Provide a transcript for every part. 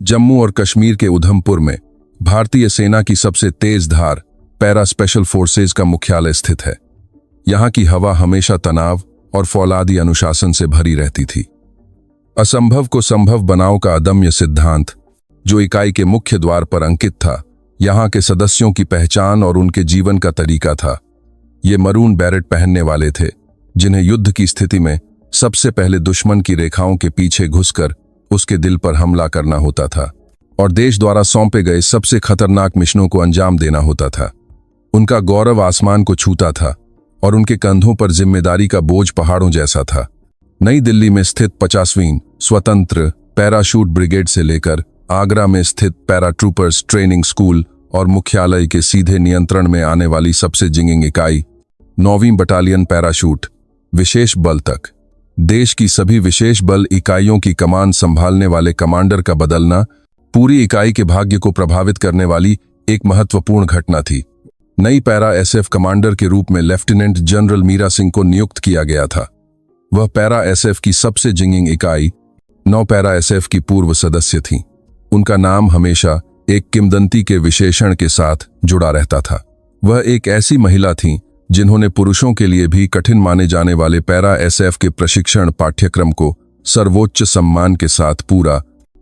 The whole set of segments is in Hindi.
जम्मू और कश्मीर के उधमपुर में भारतीय सेना की सबसे तेज धार पैरा स्पेशल फोर्सेज का मुख्यालय स्थित है। यहाँ की हवा हमेशा तनाव और फौलादी अनुशासन से भरी रहती थी। असंभव को संभव बनाओ का अदम्य सिद्धांत, जो इकाई के मुख्य द्वार पर अंकित था, यहाँ के सदस्यों की पहचान और उनके जीवन का तरीका था। ये मरून बैरेट पहनने वाले थे, जिन्हें युद्ध की स्थिति में सबसे पहले दुश्मन की रेखाओं के पीछे घुसकर उसके दिल पर हमला करना होता था और देश द्वारा सौंपे गए सबसे खतरनाक मिशनों को अंजाम देना होता था। उनका गौरव आसमान को छूता था और उनके कंधों पर जिम्मेदारी का बोझ पहाड़ों जैसा था। नई दिल्ली में स्थित 50वीं स्वतंत्र पैराशूट ब्रिगेड से लेकर आगरा में स्थित पैराट्रूपर्स ट्रेनिंग स्कूल और मुख्यालय के सीधे नियंत्रण में आने वाली सबसे जिंगिंग इकाई 9वीं बटालियन पैराशूट विशेष बल तक, देश की सभी विशेष बल इकाइयों की कमान संभालने वाले कमांडर का बदलना पूरी इकाई के भाग्य को प्रभावित करने वाली एक महत्वपूर्ण घटना थी। नई पैरा एसएफ कमांडर के रूप में लेफ्टिनेंट जनरल मीरा सिंह को नियुक्त किया गया था। वह पैरा एसएफ की सबसे जिंगिंग इकाई 9 पैरा एसएफ की पूर्व सदस्य थीं। उनका नाम हमेशा एक किंवदंती के विशेषण के साथ जुड़ा रहता था। वह एक ऐसी महिला थीं जिन्होंने पुरुषों के लिए भी कठिन माने जाने वाले पैरा एसएफ के प्रशिक्षण पाठ्यक्रम को सर्वोच्च सम्मान के साथ पूरा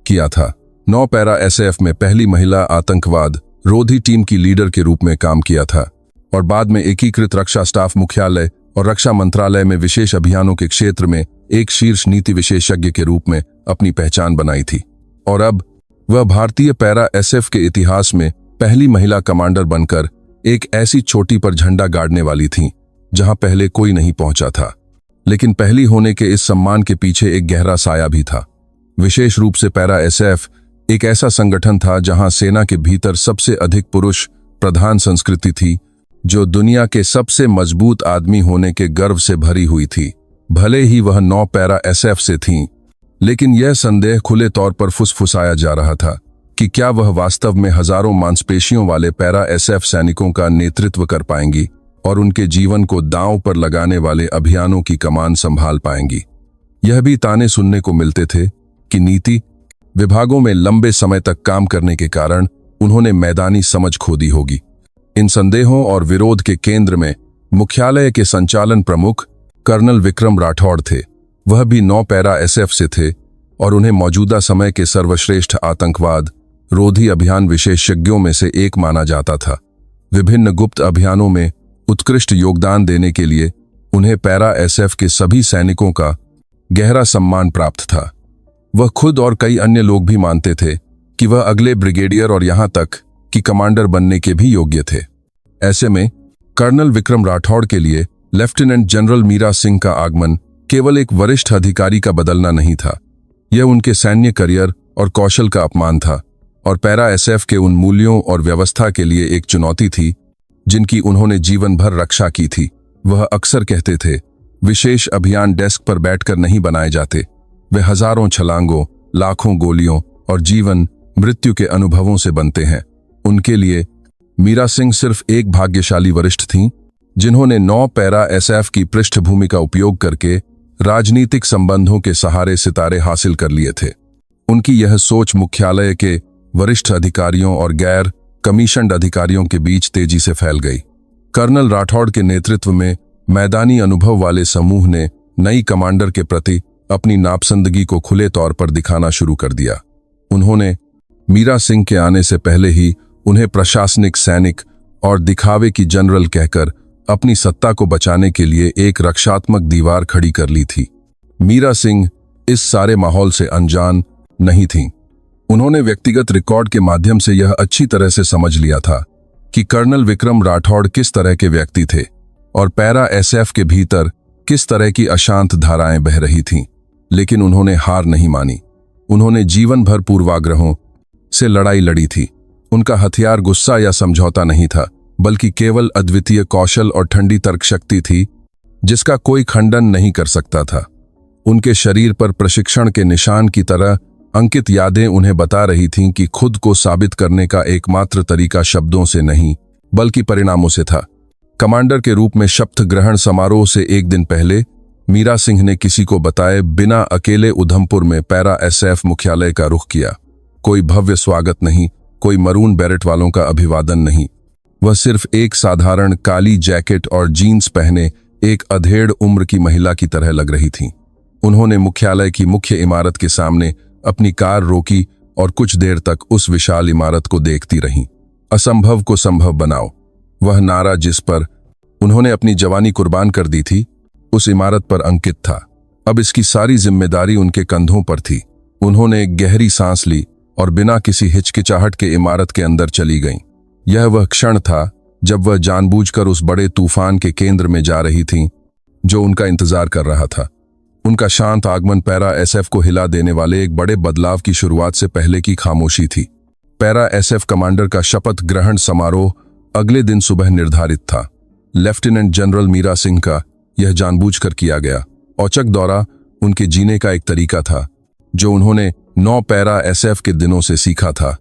किया था। 9 पैरा एसएफ में पहली महिला आतंकवाद रोधी टीम की लीडर के रूप में काम किया था और बाद में एकीकृत रक्षा स्टाफ मुख्यालय और रक्षा मंत्रालय में विशेष अभियानों के क्षेत्र में एक शीर्ष नीति विशेषज्ञ के रूप में अपनी पहचान बनाई थी। और अब वह भारतीय पैरा एसएफ के इतिहास में पहली महिला कमांडर बनकर एक ऐसी चोटी पर झंडा गाड़ने वाली थीं जहां पहले कोई नहीं पहुंचा था। लेकिन पहली होने के इस सम्मान के पीछे एक गहरा साया भी था। विशेष रूप से पैरा एसएफ एक ऐसा संगठन था जहां सेना के भीतर सबसे अधिक पुरुष प्रधान संस्कृति थी, जो दुनिया के सबसे मजबूत आदमी होने के गर्व से भरी हुई थी। भले ही वह 9 पैरा एसएफ से थीं, लेकिन यह संदेह खुले तौर पर फुसफुसाया जा रहा था कि क्या वह वास्तव में हजारों मांसपेशियों वाले पैरा एसएफ सैनिकों का नेतृत्व कर पाएंगी और उनके जीवन को दांव पर लगाने वाले अभियानों की कमान संभाल पाएंगी। यह भी ताने सुनने को मिलते थे कि नीति विभागों में लंबे समय तक काम करने के कारण उन्होंने मैदानी समझ खो दी होगी। इन संदेहों और विरोध के केंद्र में मुख्यालय के संचालन प्रमुख कर्नल विक्रम राठौड़ थे। वह भी 9 पैरा एसएफ से थे और उन्हें मौजूदा समय के सर्वश्रेष्ठ आतंकवाद रोधी अभियान विशेषज्ञों में से एक माना जाता था। विभिन्न गुप्त अभियानों में उत्कृष्ट योगदान देने के लिए उन्हें पैरा एसएफ के सभी सैनिकों का गहरा सम्मान प्राप्त था। वह खुद और कई अन्य लोग भी मानते थे कि वह अगले ब्रिगेडियर और यहां तक कि कमांडर बनने के भी योग्य थे। ऐसे में कर्नल विक्रम राठौड़ के लिए लेफ्टिनेंट जनरल मीरा सिंह का आगमन केवल एक वरिष्ठ अधिकारी का बदलना नहीं था, यह उनके सैन्य करियर और कौशल का अपमान था और पैरा एसएफ के उन मूल्यों और व्यवस्था के लिए एक चुनौती थी जिनकी उन्होंने जीवन भर रक्षा की थी। वह अक्सर कहते थे, विशेष अभियान डेस्क पर बैठकर नहीं बनाए जाते, वे हजारों छलांगों, लाखों गोलियों और जीवन मृत्यु के अनुभवों से बनते हैं। उनके लिए मीरा सिंह सिर्फ एक भाग्यशाली वरिष्ठ थीं जिन्होंने 9 पैरा एसएफ की पृष्ठभूमि का उपयोग करके राजनीतिक संबंधों के सहारे सितारे हासिल कर लिए थे। उनकी यह सोच मुख्यालय के वरिष्ठ अधिकारियों और गैर कमीशन्ड अधिकारियों के बीच तेजी से फैल गई। कर्नल राठौड़ के नेतृत्व में मैदानी अनुभव वाले समूह ने नई कमांडर के प्रति अपनी नापसंदगी को खुले तौर पर दिखाना शुरू कर दिया। उन्होंने मीरा सिंह के आने से पहले ही उन्हें प्रशासनिक सैनिक और दिखावे की जनरल कहकर अपनी सत्ता को बचाने के लिए एक रक्षात्मक दीवार खड़ी कर ली थी। मीरा सिंह इस सारे माहौल से अनजान नहीं थीं। उन्होंने व्यक्तिगत रिकॉर्ड के माध्यम से यह अच्छी तरह से समझ लिया था कि कर्नल विक्रम राठौड़ किस तरह के व्यक्ति थे और पैरा एसएफ के भीतर किस तरह की अशांत धाराएं बह रही थीं। लेकिन उन्होंने हार नहीं मानी। उन्होंने जीवन भर पूर्वाग्रहों से लड़ाई लड़ी थी। उनका हथियार गुस्सा या समझौता नहीं था, बल्कि केवल अद्वितीय कौशल और ठंडी तर्कशक्ति थी जिसका कोई खंडन नहीं कर सकता था। उनके शरीर पर प्रशिक्षण के निशान की तरह अंकित यादें उन्हें बता रही थीं कि खुद को साबित करने का एकमात्र तरीका शब्दों से नहीं बल्कि परिणामों से था। कमांडर के रूप में शपथ ग्रहण समारोह से एक दिन पहले मीरा सिंह ने किसी को बताए बिना अकेले उधमपुर में पैरा एसएफ मुख्यालय का रुख किया। कोई भव्य स्वागत नहीं, कोई मरून बैरेट वालों का अभिवादन नहीं। वह सिर्फ एक साधारण काली जैकेट और जीन्स पहने एक अधेड़ उम्र की महिला की तरह लग रही थीं। उन्होंने मुख्यालय की मुख्य इमारत के सामने अपनी कार रोकी और कुछ देर तक उस विशाल इमारत को देखती रहीं। असंभव को संभव बनाओ, वह नारा जिस पर उन्होंने अपनी जवानी कुर्बान कर दी थी, उस इमारत पर अंकित था। अब इसकी सारी जिम्मेदारी उनके कंधों पर थी। उन्होंने एक गहरी सांस ली और बिना किसी हिचकिचाहट के इमारत के अंदर चली गईं। यह वह क्षण था जब वह जानबूझकर उस बड़े तूफान के केंद्र में जा रही थीं, जो उनका इंतजार कर रहा था। उनका शांत आगमन पैरा एसएफ को हिला देने वाले एक बड़े बदलाव की शुरुआत से पहले की खामोशी थी। पैरा एसएफ कमांडर का शपथ ग्रहण समारोह अगले दिन सुबह निर्धारित था। लेफ्टिनेंट जनरल मीरा सिंह का यह जानबूझकर किया गया औचक दौरा उनके जीने का एक तरीका था, जो उन्होंने 9 पैरा एसएफ के दिनों से सीखा था।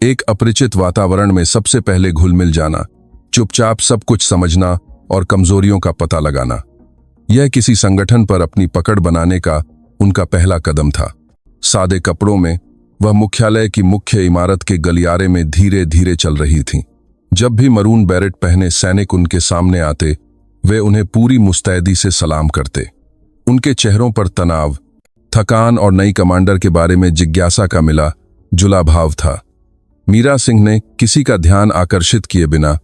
एक अपरिचित वातावरण में सबसे पहले घुल मिल जाना, चुपचाप सब कुछ समझना और कमजोरियों का पता लगाना। यह किसी संगठन पर अपनी पकड़ बनाने का उनका पहला कदम था। सादे कपड़ों में वह मुख्यालय की मुख्य इमारत के गलियारे में धीरे धीरे चल रही थीं। जब भी मरून बैरेट पहने सैनिक उनके सामने आते, वे उन्हें पूरी मुस्तैदी से सलाम करते। उनके चेहरों पर तनाव, थकान और नई कमांडर के बारे में जिज्ञासा का मिला जुला भाव था। मीरा सिंह ने किसी का ध्यान आकर्षित किए बिना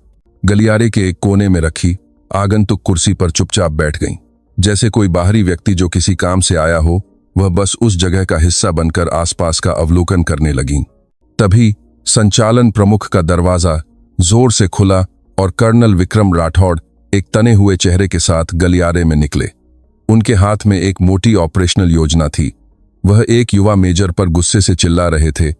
गलियारे के एक कोने में रखी आगंतुक कुर्सी पर चुपचाप बैठ गईं। जैसे कोई बाहरी व्यक्ति जो किसी काम से आया हो, वह बस उस जगह का हिस्सा बनकर आसपास का अवलोकन करने लगीं। तभी संचालन प्रमुख का दरवाजा जोर से खुला और कर्नल विक्रम राठौड़ एक तने हुए चेहरे के साथ गलियारे में निकले। उनके हाथ में एक मोटी ऑपरेशनल योजना थी। वह एक युवा मेजर पर गुस्से से चिल्ला रहे थे,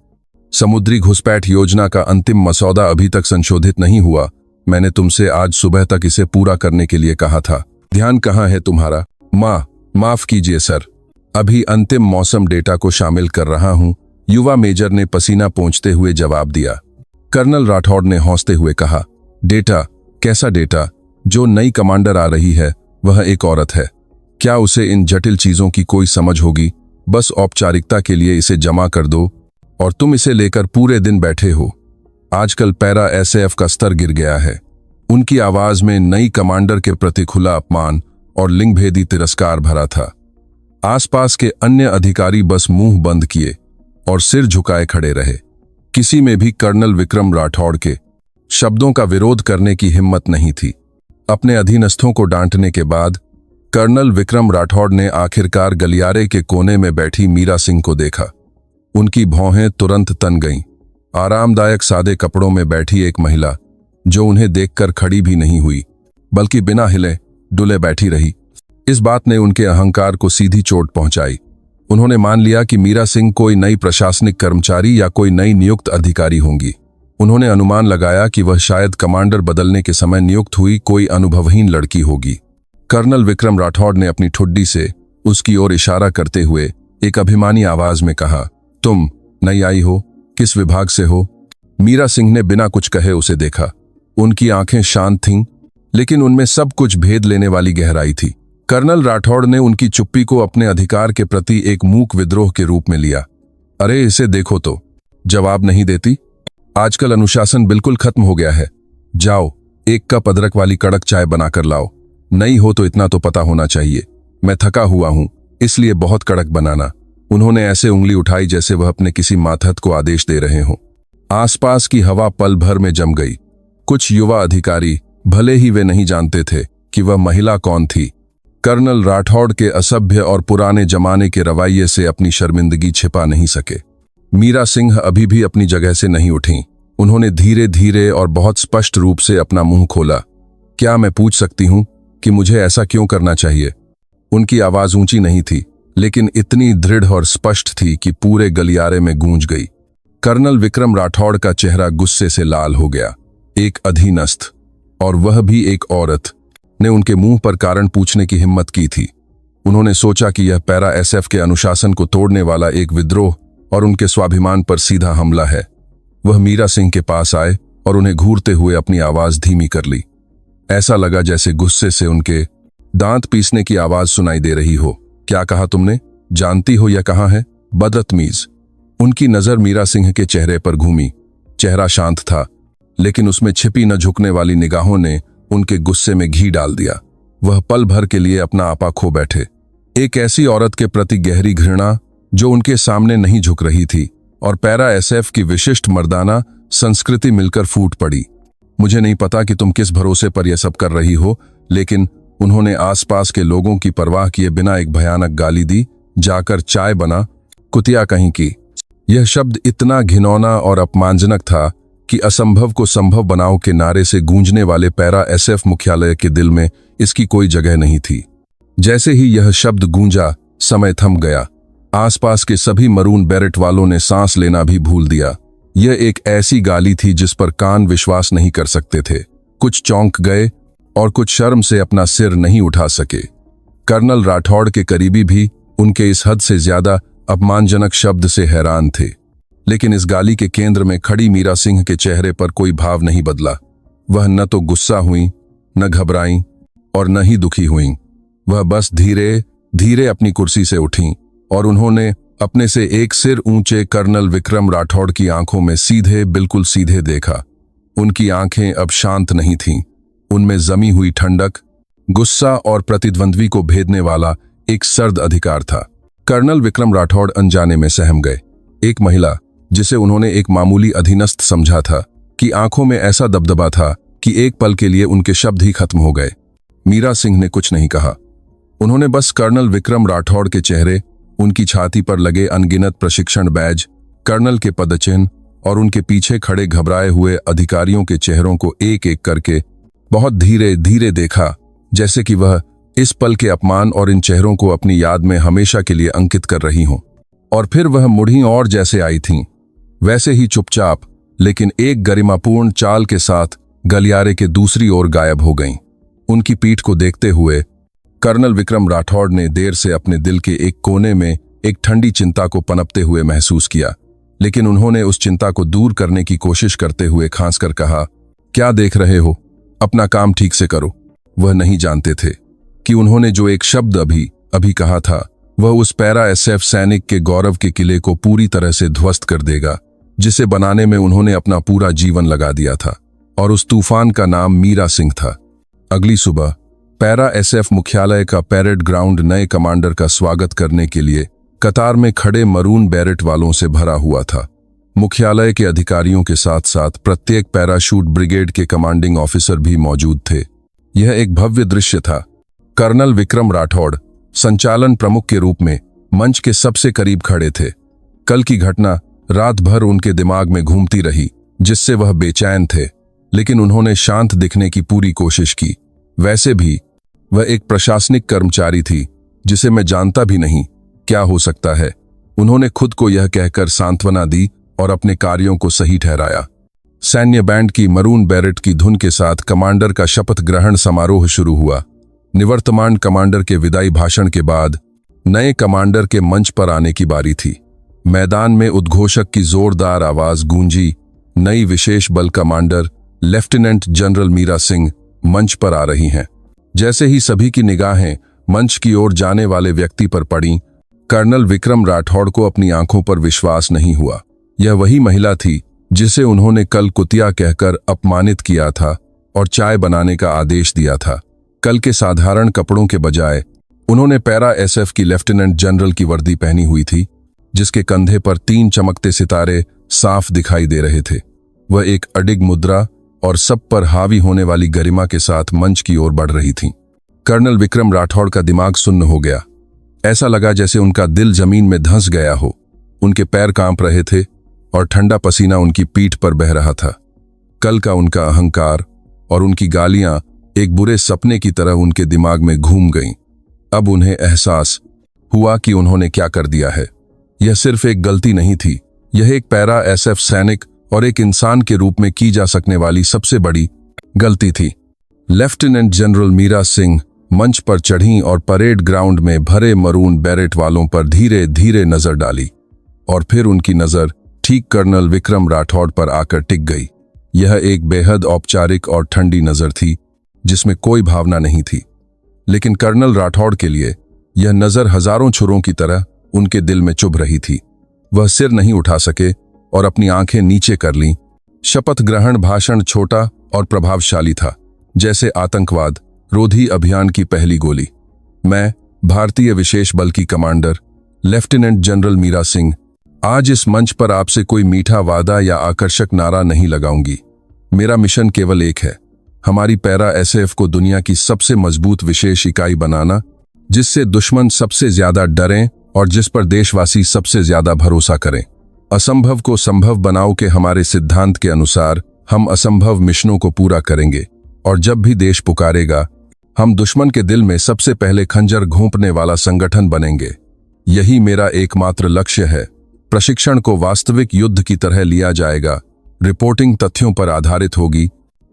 समुद्री घुसपैठ योजना का अंतिम मसौदा अभी तक संशोधित नहीं हुआ। मैंने तुमसे आज सुबह तक इसे पूरा करने के लिए कहा था। ध्यान कहाँ है तुम्हारा? माफ कीजिए सर, अभी अंतिम मौसम डेटा को शामिल कर रहा हूं, युवा मेजर ने पसीना पोंछते हुए जवाब दिया। कर्नल राठौड़ ने हंसते हुए कहा, डेटा? कैसा डेटा? जो नई कमांडर आ रही है वह एक औरत है। क्या उसे इन जटिल चीजों की कोई समझ होगी? बस औपचारिकता के लिए इसे जमा कर दो और तुम इसे लेकर पूरे दिन बैठे हो। आजकल पैरा एसएफ का स्तर गिर गया है। उनकी आवाज में नई कमांडर के प्रति खुला अपमान और लिंगभेदी तिरस्कार भरा था। आसपास के अन्य अधिकारी बस मुंह बंद किए और सिर झुकाए खड़े रहे। किसी में भी कर्नल विक्रम राठौड़ के शब्दों का विरोध करने की हिम्मत नहीं थी। अपने अधीनस्थों को डांटने के बाद कर्नल विक्रम राठौड़ ने आखिरकार गलियारे के कोने में बैठी मीरा सिंह को देखा। उनकी भौहें तुरंत तन गईं। आरामदायक सादे कपड़ों में बैठी एक महिला, जो उन्हें देखकर खड़ी भी नहीं हुई, बल्कि बिना हिले डुले बैठी रही। इस बात ने उनके अहंकार को सीधी चोट पहुंचाई। उन्होंने मान लिया कि मीरा सिंह कोई नई प्रशासनिक कर्मचारी या कोई नई नियुक्त अधिकारी होंगी। उन्होंने अनुमान लगाया कि वह शायद कमांडर बदलने के समय नियुक्त हुई कोई अनुभवहीन लड़की होगी। कर्नल विक्रम राठौड़ ने अपनी ठुड्डी से उसकी ओर इशारा करते हुए एक अभिमानी आवाज में कहा, तुम नई आई हो? किस विभाग से हो? मीरा सिंह ने बिना कुछ कहे उसे देखा। उनकी आंखें शांत थीं, लेकिन उनमें सब कुछ भेद लेने वाली गहराई थी। कर्नल राठौड़ ने उनकी चुप्पी को अपने अधिकार के प्रति एक मूक विद्रोह के रूप में लिया। अरे इसे देखो तो, जवाब नहीं देती? आजकल अनुशासन बिल्कुल खत्म हो गया है। जाओ, एक कप अदरक वाली कड़क चाय बनाकर लाओ। नई हो तो इतना तो पता होना चाहिए। मैं थका हुआ हूं, इसलिए बहुत कड़क बनाना। उन्होंने ऐसे उंगली उठाई जैसे वह अपने किसी मातहत को आदेश दे रहे हों। आसपास की हवा पल भर में जम गई। कुछ युवा अधिकारी, भले ही वे नहीं जानते थे कि वह महिला कौन थी, कर्नल राठौड़ के असभ्य और पुराने जमाने के रवैये से अपनी शर्मिंदगी छिपा नहीं सके। मीरा सिंह अभी भी अपनी जगह से नहीं उठीं। उन्होंने धीरे धीरे और बहुत स्पष्ट रूप से अपना मुंह खोला। क्या मैं पूछ सकती हूं कि मुझे ऐसा क्यों करना चाहिए? उनकी आवाज ऊंची नहीं थी, लेकिन इतनी दृढ़ और स्पष्ट थी कि पूरे गलियारे में गूंज गई। कर्नल विक्रम राठौड़ का चेहरा गुस्से से लाल हो गया। एक अधीनस्थ, और वह भी एक औरत, ने उनके मुंह पर कारण पूछने की हिम्मत की थी। उन्होंने सोचा कि यह पैरा एसएफ के अनुशासन को तोड़ने वाला एक विद्रोह और उनके स्वाभिमान पर सीधा हमला है। वह मीरा सिंह के पास आए और उन्हें घूरते हुए अपनी आवाज धीमी कर ली। ऐसा लगा जैसे गुस्से से उनके दांत पीसने की आवाज सुनाई दे रही हो। क्या कहा तुमने? जानती हो यह कहाँ है? बदतमीज, उनकी नजर मीरा सिंह के चेहरे पर घूमी। चेहरा शांत था, लेकिन उसमें छिपी न झुकने वाली निगाहों ने उनके गुस्से में घी डाल दिया। वह पल भर के लिए अपना आपा खो बैठे। एक ऐसी औरत के प्रति गहरी घृणा जो उनके सामने नहीं झुक रही थी, और पैरा एसएफ की विशिष्ट मर्दाना संस्कृति मिलकर फूट पड़ी। मुझे नहीं पता कि तुम किस भरोसे पर यह सब कर रही हो, लेकिन उन्होंने आसपास के लोगों की परवाह किए बिना एक भयानक गाली दी। जाकर चाय बना, कुतिया कहीं की। यह शब्द इतना घिनौना और अपमानजनक था कि असंभव को संभव बनाओ के नारे से गूंजने वाले पैरा एसएफ मुख्यालय के दिल में इसकी कोई जगह नहीं थी। जैसे ही यह शब्द गूंजा, समय थम गया। आसपास के सभी मरून बैरेट वालों ने सांस लेना भी भूल दिया। यह एक ऐसी गाली थी जिस पर कान विश्वास नहीं कर सकते थे। कुछ चौंक गए और कुछ शर्म से अपना सिर नहीं उठा सके। कर्नल राठौड़ के करीबी भी उनके इस हद से ज्यादा अपमानजनक शब्द से हैरान थे। लेकिन इस गाली के केंद्र में खड़ी मीरा सिंह के चेहरे पर कोई भाव नहीं बदला। वह न तो गुस्सा हुई, न घबराई और न ही दुखी हुई। वह बस धीरे धीरे अपनी कुर्सी से उठी और उन्होंने अपने से एक सिर ऊंचे कर्नल विक्रम राठौड़ की आंखों में सीधे, बिल्कुल सीधे देखा। उनकी आंखें अब शांत नहीं थीं। उनमें जमी हुई ठंडक, गुस्सा और प्रतिद्वंद्वी को भेदने वाला एक सर्द अधिकार था। कर्नल विक्रम राठौड़ अनजाने में सहम गए। एक महिला जिसे उन्होंने एक मामूली अधीनस्थ समझा था, कि आंखों में ऐसा दबदबा था कि एक पल के लिए उनके शब्द ही खत्म हो गए। मीरा सिंह ने कुछ नहीं कहा। उन्होंने बस कर्नल विक्रम राठौड़ के चेहरे, उनकी छाती पर लगे अनगिनत प्रशिक्षण बैज, कर्नल के पदचिन्ह और उनके पीछे खड़े घबराए हुए अधिकारियों के चेहरों को एक एक करके बहुत धीरे धीरे देखा, जैसे कि वह इस पल के अपमान और इन चेहरों को अपनी याद में हमेशा के लिए अंकित कर रही हों। और फिर वह मुड़ी और जैसे आई थीं, वैसे ही चुपचाप लेकिन एक गरिमापूर्ण चाल के साथ गलियारे के दूसरी ओर गायब हो गईं। उनकी पीठ को देखते हुए कर्नल विक्रम राठौड़ ने देर से अपने दिल के एक कोने में एक ठंडी चिंता को पनपते हुए महसूस किया, लेकिन उन्होंने उस चिंता को दूर करने की कोशिश करते हुए खांसकर कहा, क्या देख रहे हो? अपना काम ठीक से करो। वह नहीं जानते थे कि उन्होंने जो एक शब्द अभी अभी कहा था, वह उस पैरा एसएफ सैनिक के गौरव के किले को पूरी तरह से ध्वस्त कर देगा, जिसे बनाने में उन्होंने अपना पूरा जीवन लगा दिया था। और उस तूफान का नाम मीरा सिंह था। अगली सुबह पैरा एसएफ मुख्यालय का पैरेड ग्राउंड नए कमांडर का स्वागत करने के लिए कतार में खड़े मरून बैरेट वालों से भरा हुआ था। मुख्यालय के अधिकारियों के साथ साथ प्रत्येक पैराशूट ब्रिगेड के कमांडिंग ऑफिसर भी मौजूद थे। यह एक भव्य दृश्य था। कर्नल विक्रम राठौड़ संचालन प्रमुख के रूप में मंच के सबसे करीब खड़े थे। कल की घटना रात भर उनके दिमाग में घूमती रही, जिससे वह बेचैन थे, लेकिन उन्होंने शांत दिखने की पूरी कोशिश की। वैसे भी वह एक प्रशासनिक कर्मचारी थी, जिसे मैं जानता भी नहीं, क्या हो सकता है। उन्होंने खुद को यह कहकर सांत्वना दी और अपने कार्यों को सही ठहराया। सैन्य बैंड की मरून बैरेट की धुन के साथ कमांडर का शपथ ग्रहण समारोह शुरू हुआ। निवर्तमान कमांडर के विदाई भाषण के बाद नए कमांडर के मंच पर आने की बारी थी। मैदान में उद्घोषक की जोरदार आवाज गूंजी। नई विशेष बल commander lieutenant general Meera Singh मंच पर आ रही हैं। जैसे ही सभी की निगाहें मंच की ओर जाने वाले व्यक्ति पर पड़ीं, कर्नल विक्रम राठौड़ को अपनी आंखों पर विश्वास नहीं हुआ। यह वही महिला थी जिसे उन्होंने कल कुतिया कहकर अपमानित किया था और चाय बनाने का आदेश दिया था। कल के साधारण कपड़ों के बजाय उन्होंने पैरा एसएफ की लेफ्टिनेंट जनरल की वर्दी पहनी हुई थी, जिसके कंधे पर 3 चमकते सितारे साफ दिखाई दे रहे थे। वह एक अडिग मुद्रा और सब पर हावी होने वाली गरिमा के साथ मंच की ओर बढ़ रही थीं। कर्नल विक्रम राठौड़ का दिमाग सुन्न हो गया। ऐसा लगा जैसे उनका दिल जमीन में धंस गया हो। उनके पैर कांप रहे थे और ठंडा पसीना उनकी पीठ पर बह रहा था। कल का उनका अहंकार और उनकी गालियां एक बुरे सपने की तरह उनके दिमाग में घूम गईं। अब उन्हें एहसास हुआ कि उन्होंने क्या कर दिया है। यह सिर्फ एक गलती नहीं थी, यह एक पैरा एसएफ सैनिक और एक इंसान के रूप में की जा सकने वाली सबसे बड़ी गलती थी। लेफ्टिनेंट जनरल मीरा सिंह मंच पर चढ़ीं और परेड ग्राउंड में भरे मरून बैरेट वालों पर धीरे धीरे नजर डाली, और फिर उनकी नजर ठीक कर्नल विक्रम राठौड़ पर आकर टिक गई। यह एक बेहद औपचारिक और ठंडी नजर थी, जिसमें कोई भावना नहीं थी, लेकिन कर्नल राठौड़ के लिए यह नजर हजारों छुरों की तरह उनके दिल में चुभ रही थी। वह सिर नहीं उठा सके और अपनी आंखें नीचे कर लीं। शपथ ग्रहण भाषण छोटा और प्रभावशाली था, जैसे आतंकवाद रोधी अभियान की पहली गोली। मैं, भारतीय विशेष बल की commander lieutenant general Meera Singh, आज इस मंच पर आपसे कोई मीठा वादा या आकर्षक नारा नहीं लगाऊंगी। मेरा मिशन केवल एक है, हमारी पैरा एसएफ को दुनिया की सबसे मजबूत विशेष इकाई बनाना, जिससे दुश्मन सबसे ज्यादा डरें और जिस पर देशवासी सबसे ज्यादा भरोसा करें। असंभव को संभव बनाओ के हमारे सिद्धांत के अनुसार हम असंभव मिशनों को पूरा करेंगे, और जब भी देश पुकारेगा हम दुश्मन के दिल में सबसे पहले खंजर घोंपने वाला संगठन बनेंगे। यही मेरा एकमात्र लक्ष्य है। प्रशिक्षण को वास्तविक युद्ध की तरह लिया जाएगा, रिपोर्टिंग तथ्यों पर आधारित होगी,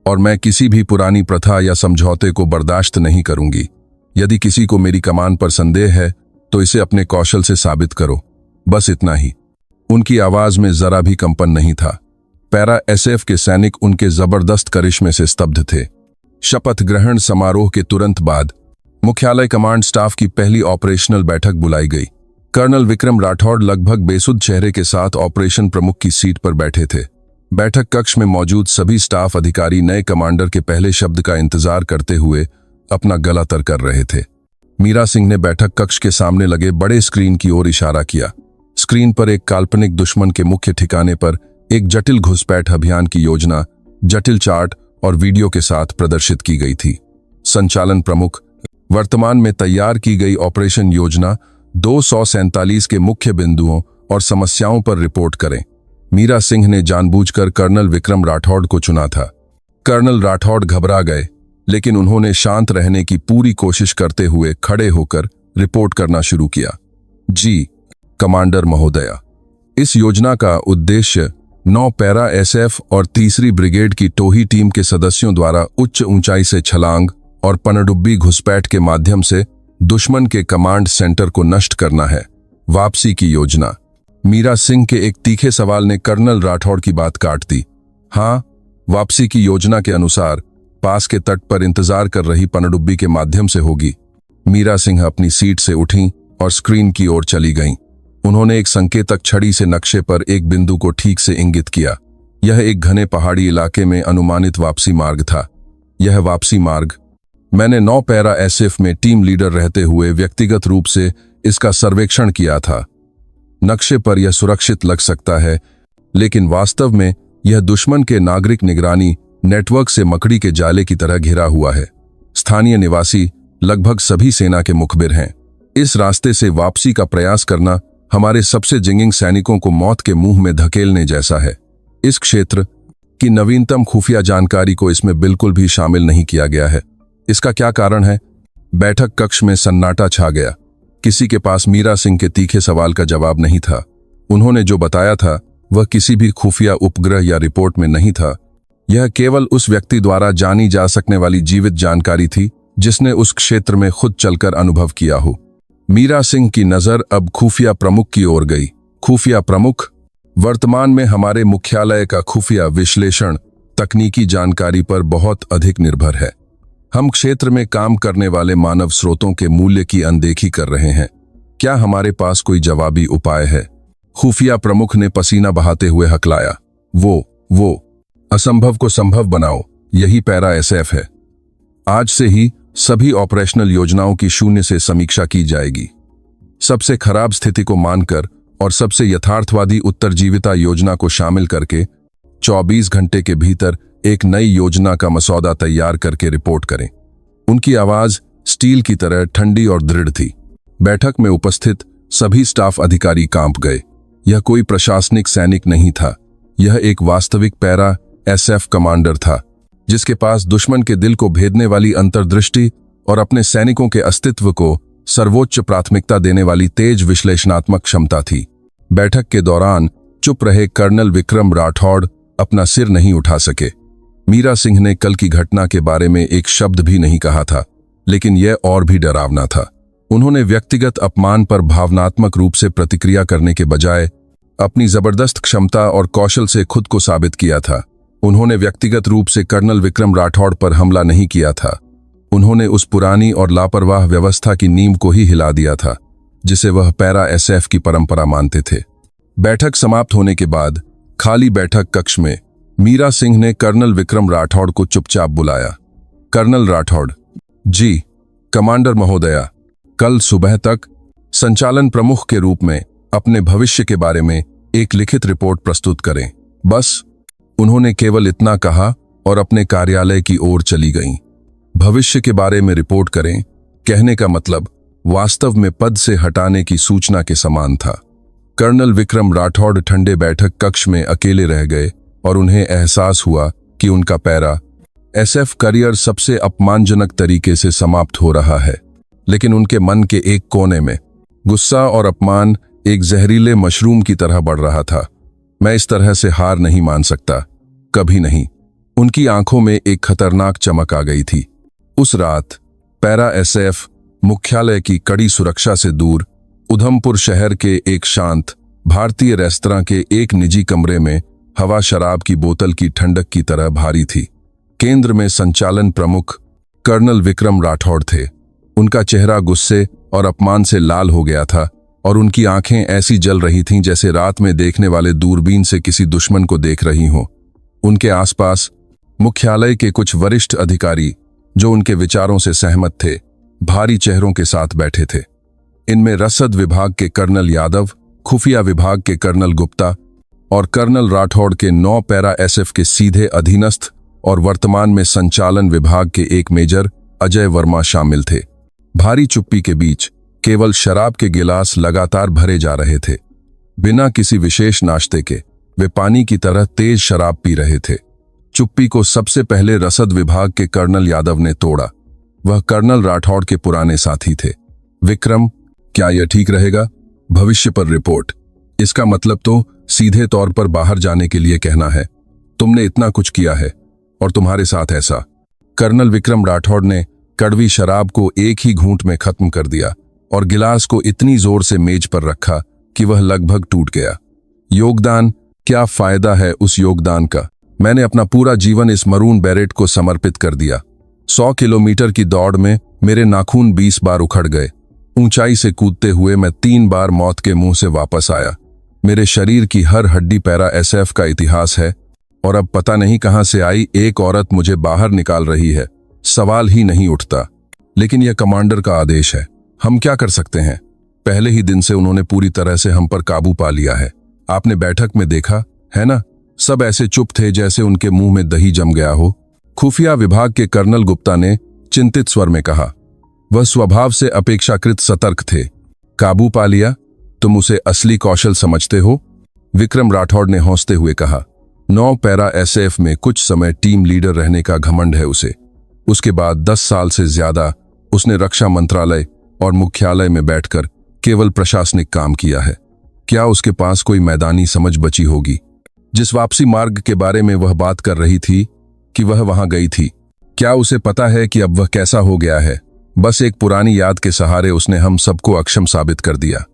और मैं किसी भी पुरानी प्रथा या समझौते को बर्दाश्त नहीं करूंगी। यदि किसी को मेरी कमान पर संदेह है तो इसे अपने कौशल से साबित करो, बस इतना ही। उनकी आवाज में जरा भी कंपन नहीं था। पैरा एसएफ के सैनिक उनके जबरदस्त करिश्मे से स्तब्ध थे। शपथ ग्रहण समारोह के तुरंत बाद मुख्यालय कमांड स्टाफ की पहली ऑपरेशनल बैठक बुलाई गई। कर्नल विक्रम राठौड़ लगभग बेसुध चेहरे के साथ ऑपरेशन प्रमुख की सीट पर बैठे थे। बैठक कक्ष में मौजूद सभी स्टाफ अधिकारी नए कमांडर के पहले शब्द का इंतजार करते हुए अपना गला तर कर रहे थे। मीरा सिंह ने बैठक कक्ष के सामने लगे बड़े स्क्रीन की ओर इशारा किया। स्क्रीन पर एक काल्पनिक दुश्मन के मुख्य ठिकाने पर एक जटिल घुसपैठ अभियान की योजना जटिल चार्ट और वीडियो के साथ प्रदर्शित की गई थी। संचालन प्रमुख, वर्तमान में तैयार की गई ऑपरेशन योजना 247 के मुख्य बिंदुओं और समस्याओं पर रिपोर्ट करें। मीरा सिंह ने जानबूझकर कर्नल विक्रम राठौड़ को चुना था। कर्नल राठौड़ घबरा गए, लेकिन उन्होंने शांत रहने की पूरी कोशिश करते हुए खड़े होकर रिपोर्ट करना शुरू किया। जी कमांडर महोदया, इस योजना का उद्देश्य 9 पैरा एसएफ और 3री ब्रिगेड की टोही टीम के सदस्यों द्वारा उच्च ऊंचाई से छलांग और पनडुब्बी घुसपैठ के माध्यम से दुश्मन के कमांड सेंटर को नष्ट करना है। वापसी की योजना। मीरा सिंह के एक तीखे सवाल ने कर्नल राठौड़ की बात काट दी। हाँ, वापसी की योजना के अनुसार पास के तट पर इंतजार कर रही पनडुब्बी के माध्यम से होगी। मीरा सिंह अपनी सीट से उठीं और स्क्रीन की ओर चली गईं। उन्होंने एक संकेतक छड़ी से नक्शे पर एक बिंदु को ठीक से इंगित किया। यह एक घने पहाड़ी इलाके में अनुमानित वापसी मार्ग था। यह वापसी मार्ग, मैंने 9 पैरा एसएफ में टीम लीडर रहते हुए व्यक्तिगत रूप से इसका सर्वेक्षण किया था। नक्शे पर यह सुरक्षित लग सकता है, लेकिन वास्तव में यह दुश्मन के नागरिक निगरानी नेटवर्क से मकड़ी के जाले की तरह घिरा हुआ है। स्थानीय निवासी लगभग सभी सेना के मुखबिर हैं। इस रास्ते से वापसी का प्रयास करना हमारे सबसे जिंगिंग सैनिकों को मौत के मुंह में धकेलने जैसा है। इस क्षेत्र की नवीनतम खुफिया जानकारी को इसमें बिल्कुल भी शामिल नहीं किया गया है। इसका क्या कारण है? बैठक कक्ष में सन्नाटा छा गया। किसी के पास मीरा सिंह के तीखे सवाल का जवाब नहीं था। उन्होंने जो बताया था वह किसी भी खुफिया उपग्रह या रिपोर्ट में नहीं था। यह केवल उस व्यक्ति द्वारा जानी जा सकने वाली जीवित जानकारी थी जिसने उस क्षेत्र में खुद चलकर अनुभव किया हो। मीरा सिंह की नजर अब खुफिया प्रमुख की ओर गई। खुफिया प्रमुख, वर्तमान में हमारे मुख्यालय का खुफिया विश्लेषण तकनीकी जानकारी पर बहुत अधिक निर्भर है। हम क्षेत्र में काम करने वाले मानव स्रोतों के मूल्य की अनदेखी कर रहे हैं। क्या हमारे पास कोई जवाबी उपाय है? खुफिया प्रमुख ने पसीना बहाते हुए हकलाया। वो असंभव को संभव बनाओ, यही पैरा एसएफ है। आज से ही सभी ऑपरेशनल योजनाओं की शून्य से समीक्षा की जाएगी। सबसे खराब स्थिति को मानकर और सबसे यथार्थवादी उत्तरजीविता योजना को शामिल करके 24 घंटे के भीतर एक नई योजना का मसौदा तैयार करके रिपोर्ट करें। उनकी आवाज स्टील की तरह ठंडी और दृढ़ थी। बैठक में उपस्थित सभी स्टाफ अधिकारी कांप गए। यह कोई प्रशासनिक सैनिक नहीं था, यह एक वास्तविक पैरा एसएफ कमांडर था, जिसके पास दुश्मन के दिल को भेदने वाली अंतर्दृष्टि और अपने सैनिकों के अस्तित्व को सर्वोच्च प्राथमिकता देने वाली तेज विश्लेषणात्मक क्षमता थी। बैठक के दौरान चुप रहे कर्नल विक्रम राठौड़ अपना सिर नहीं उठा सके। मीरा सिंह ने कल की घटना के बारे में एक शब्द भी नहीं कहा था, लेकिन यह और भी डरावना था। उन्होंने व्यक्तिगत अपमान पर भावनात्मक रूप से प्रतिक्रिया करने के बजाय अपनी जबरदस्त क्षमता और कौशल से खुद को साबित किया था। उन्होंने व्यक्तिगत रूप से कर्नल विक्रम राठौड़ पर हमला नहीं किया था। उन्होंने उस पुरानी और लापरवाह व्यवस्था की नींव को ही हिला दिया था जिसे वह पैरा एसएफ की परंपरा मानते थे। बैठक समाप्त होने के बाद खाली बैठक कक्ष में मीरा सिंह ने कर्नल विक्रम राठौड़ को चुपचाप बुलाया। कर्नल राठौड़, जी कमांडर महोदया, कल सुबह तक संचालन प्रमुख के रूप में अपने भविष्य के बारे में एक लिखित रिपोर्ट प्रस्तुत करें। बस उन्होंने केवल इतना कहा और अपने कार्यालय की ओर चली गईं। भविष्य के बारे में रिपोर्ट करें कहने का मतलब वास्तव में पद से हटाने की सूचना के समान था। कर्नल विक्रम राठौड़ ठंडे बैठक कक्ष में अकेले रह गए और उन्हें एहसास हुआ कि उनका पैरा एसएफ करियर सबसे अपमानजनक तरीके से समाप्त हो रहा है। लेकिन उनके मन के एक कोने में गुस्सा और अपमान एक जहरीले मशरूम की तरह बढ़ रहा था। मैं इस तरह से हार नहीं मान सकता, कभी नहीं। उनकी आंखों में एक खतरनाक चमक आ गई थी। उस रात पैरा एसएफ मुख्यालय की कड़ी सुरक्षा से दूर उधमपुर शहर के एक शांत भारतीय रेस्तरां के एक निजी कमरे में हवा शराब की बोतल की ठंडक की तरह भारी थी। केंद्र में संचालन प्रमुख कर्नल विक्रम राठौड़ थे। उनका चेहरा गुस्से और अपमान से लाल हो गया था और उनकी आंखें ऐसी जल रही थीं जैसे रात में देखने वाले दूरबीन से किसी दुश्मन को देख रही हों। उनके आसपास मुख्यालय के कुछ वरिष्ठ अधिकारी जो उनके विचारों से सहमत थे, भारी चेहरों के साथ बैठे थे। इनमें रसद विभाग के कर्नल यादव, खुफिया विभाग के कर्नल गुप्ता और कर्नल राठौड़ के 9 पैरा एसएफ के सीधे अधीनस्थ और वर्तमान में संचालन विभाग के एक मेजर अजय वर्मा शामिल थे। भारी चुप्पी के बीच केवल शराब के गिलास लगातार भरे जा रहे थे। बिना किसी विशेष नाश्ते के वे पानी की तरह तेज शराब पी रहे थे। चुप्पी को सबसे पहले रसद विभाग के कर्नल यादव ने तोड़ा। वह कर्नल राठौड़ के पुराने साथी थे। विक्रम, क्या यह ठीक रहेगा? भविष्य पर रिपोर्ट। इसका मतलब तो सीधे तौर पर बाहर जाने के लिए कहना है। तुमने इतना कुछ किया है और तुम्हारे साथ ऐसा। कर्नल विक्रम राठौड़ ने कड़वी शराब को एक ही घूंट में खत्म कर दिया और गिलास को इतनी जोर से मेज पर रखा कि वह लगभग टूट गया। योगदान, क्या फायदा है उस योगदान का? मैंने अपना पूरा जीवन इस मरून बैरेट को समर्पित कर दिया। 100 किलोमीटर की दौड़ में मेरे नाखून 20 बार उखड़ गए। ऊंचाई से कूदते हुए मैं 3 बार मौत के मुंह से वापस आया। मेरे शरीर की हर हड्डी पैरा एसएफ का इतिहास है और अब पता नहीं कहां से आई एक औरत मुझे बाहर निकाल रही है। सवाल ही नहीं उठता। लेकिन यह कमांडर का आदेश है, हम क्या कर सकते हैं? पहले ही दिन से उन्होंने पूरी तरह से हम पर काबू पा लिया है। आपने बैठक में देखा है ना, सब ऐसे चुप थे जैसे उनके मुंह में दही जम गया हो। खुफिया विभाग के कर्नल गुप्ता ने चिंतित स्वर में कहा। वह स्वभाव से अपेक्षाकृत सतर्क थे। काबू पा लिया? तुम उसे असली कौशल समझते हो? विक्रम राठौड़ ने हंसते हुए कहा। 9 पैरा एसएफ में कुछ समय टीम लीडर रहने का घमंड है उसे। उसके बाद 10 साल से ज्यादा उसने रक्षा मंत्रालय और मुख्यालय में बैठकर केवल प्रशासनिक काम किया है। क्या उसके पास कोई मैदानी समझ बची होगी? जिस वापसी मार्ग के बारे में वह बात कर रही थी कि वह वहां गई थी, क्या उसे पता है कि अब वह कैसा हो गया है? बस एक पुरानी याद के सहारे उसने हम सबको अक्षम साबित कर दिया।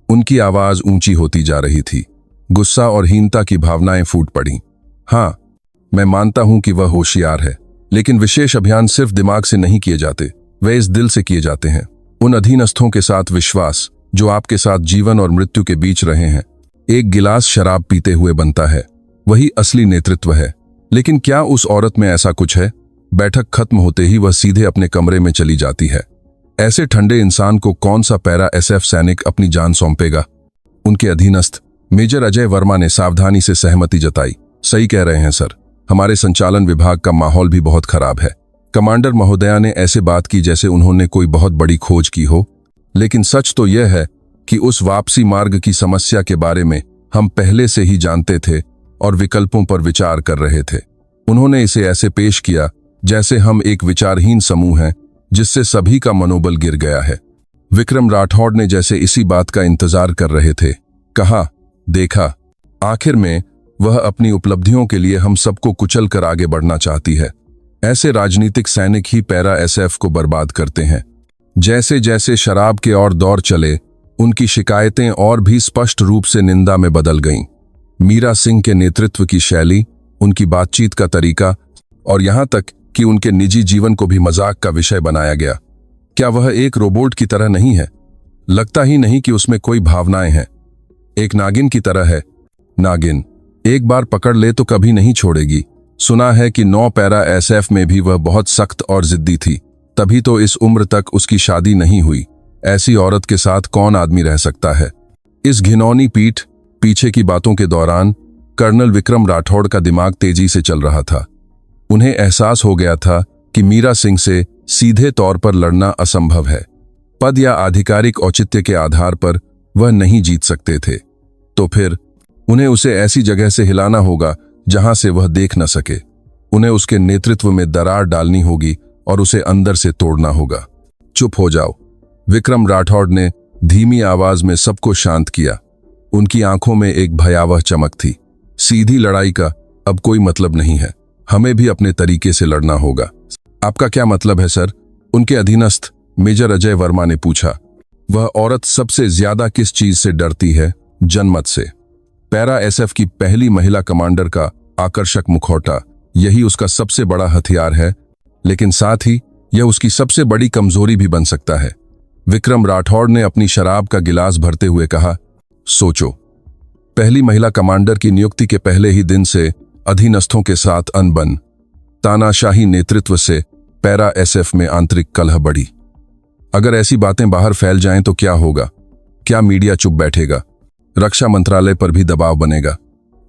उनकी आवाज ऊंची होती जा रही थी। गुस्सा और हीनता की भावनाएं फूट पड़ी। हाँ, मैं मानता हूं कि वह होशियार है, लेकिन विशेष अभियान सिर्फ दिमाग से नहीं किए जाते, वे इस दिल से किए जाते हैं। उन अधीनस्थों के साथ विश्वास जो आपके साथ जीवन और मृत्यु के बीच रहे हैं, एक गिलास शराब पीते हुए बनता है। वही असली नेतृत्व है। लेकिन क्या उस औरत में ऐसा कुछ है? बैठक खत्म होते ही वह सीधे अपने कमरे में चली जाती है। ऐसे ठंडे इंसान को कौन सा पैरा एसएफ सैनिक अपनी जान सौंपेगा? उनके अधीनस्थ मेजर अजय वर्मा ने सावधानी से सहमति जताई। सही कह रहे हैं सर, हमारे संचालन विभाग का माहौल भी बहुत खराब है। कमांडर महोदया ने ऐसे बात की जैसे उन्होंने कोई बहुत बड़ी खोज की हो। लेकिन सच तो यह है कि उस वापसी मार्ग की समस्या के बारे में हम पहले से ही जानते थे और विकल्पों पर विचार कर रहे थे। उन्होंने इसे ऐसे पेश किया जैसे हम एक विचारहीन समूह हैं जिससे सभी का मनोबल गिर गया है। विक्रम राठौड़ ने जैसे इसी बात का इंतजार कर रहे थे, कहा, देखा, आखिर में वह अपनी उपलब्धियों के लिए हम सबको कुचल कर आगे बढ़ना चाहती है। ऐसे राजनीतिक सैनिक ही पैरा एसएफ को बर्बाद करते हैं। जैसे जैसे शराब के और दौर चले, उनकी शिकायतें और भी स्पष्ट रूप से निंदा में बदल गईं। मीरा सिंह के नेतृत्व की शैली, उनकी बातचीत का तरीका और यहां तक कि उनके निजी जीवन को भी मजाक का विषय बनाया गया। क्या वह एक रोबोट की तरह नहीं है? लगता ही नहीं कि उसमें कोई भावनाएं हैं। एक नागिन की तरह है। नागिन एक बार पकड़ ले तो कभी नहीं छोड़ेगी। सुना है कि 9 पैरा एसएफ में भी वह बहुत सख्त और जिद्दी थी, तभी तो इस उम्र तक उसकी शादी नहीं हुई। ऐसी औरत के साथ कौन आदमी रह सकता है। इस घिनौनी पीठ पीछे की बातों के दौरान कर्नल विक्रम राठौड़ का दिमाग तेजी से चल रहा था। उन्हें एहसास हो गया था कि मीरा सिंह से सीधे तौर पर लड़ना असंभव है। पद या आधिकारिक औचित्य के आधार पर वह नहीं जीत सकते थे, तो फिर उन्हें उसे ऐसी जगह से हिलाना होगा जहां से वह देख न सके। उन्हें उसके नेतृत्व में दरार डालनी होगी और उसे अंदर से तोड़ना होगा। चुप हो जाओ, विक्रम राठौड़ ने धीमी आवाज में सबको शांत किया। उनकी आंखों में एक भयावह चमक थी। सीधी लड़ाई का अब कोई मतलब नहीं है, हमें भी अपने तरीके से लड़ना होगा। आपका क्या मतलब है सर? उनके अधीनस्थ मेजर अजय वर्मा ने पूछा। वह औरत सबसे ज्यादा किस चीज से डरती है? जनमत से। पैरा एसएफ की पहली महिला कमांडर का आकर्षक मुखौटा, यही उसका सबसे बड़ा हथियार है, लेकिन साथ ही यह उसकी सबसे बड़ी कमजोरी भी बन सकता है। विक्रम राठौड़ ने अपनी शराब का गिलास भरते हुए कहा, सोचो, पहली महिला कमांडर की नियुक्ति के पहले ही दिन से अधीनस्थों के साथ अनबन, तानाशाही नेतृत्व से पैरा एसएफ में आंतरिक कलह बढ़ी। अगर ऐसी बातें बाहर फैल जाएं तो क्या होगा? क्या मीडिया चुप बैठेगा? रक्षा मंत्रालय पर भी दबाव बनेगा।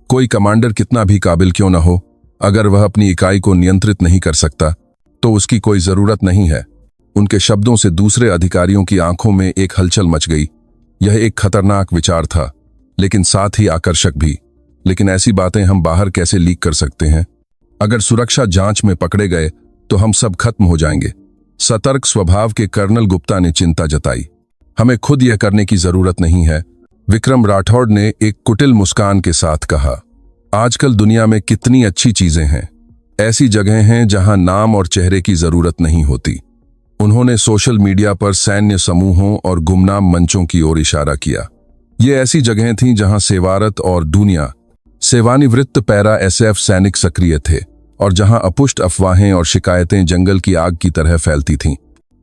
कोई कमांडर कितना भी काबिल क्यों न हो, अगर वह अपनी इकाई को नियंत्रित नहीं कर सकता तो उसकी कोई जरूरत नहीं है। उनके शब्दों से दूसरे अधिकारियों की आंखों में एक हलचल मच गई। यह एक खतरनाक विचार था, लेकिन साथ ही आकर्षक भी। लेकिन ऐसी बातें हम बाहर कैसे लीक कर सकते हैं? अगर सुरक्षा जांच में पकड़े गए तो हम सब खत्म हो जाएंगे। सतर्क स्वभाव के कर्नल गुप्ता ने चिंता जताई। हमें खुद यह करने की जरूरत नहीं है, विक्रम राठौड़ ने एक कुटिल मुस्कान के साथ कहा। आजकल दुनिया में कितनी अच्छी चीजें हैं, ऐसी जगह हैं जहां नाम और चेहरे की जरूरत नहीं होती। उन्होंने सोशल मीडिया पर सैन्य समूहों और गुमनाम मंचों की ओर इशारा किया। ये ऐसी जगहें थीं जहां सेवारत और दुनिया सेवानिवृत्त पैरा एसएफ सैनिक सक्रिय थे और जहां अपुष्ट अफवाहें और शिकायतें जंगल की आग की तरह फैलती थीं।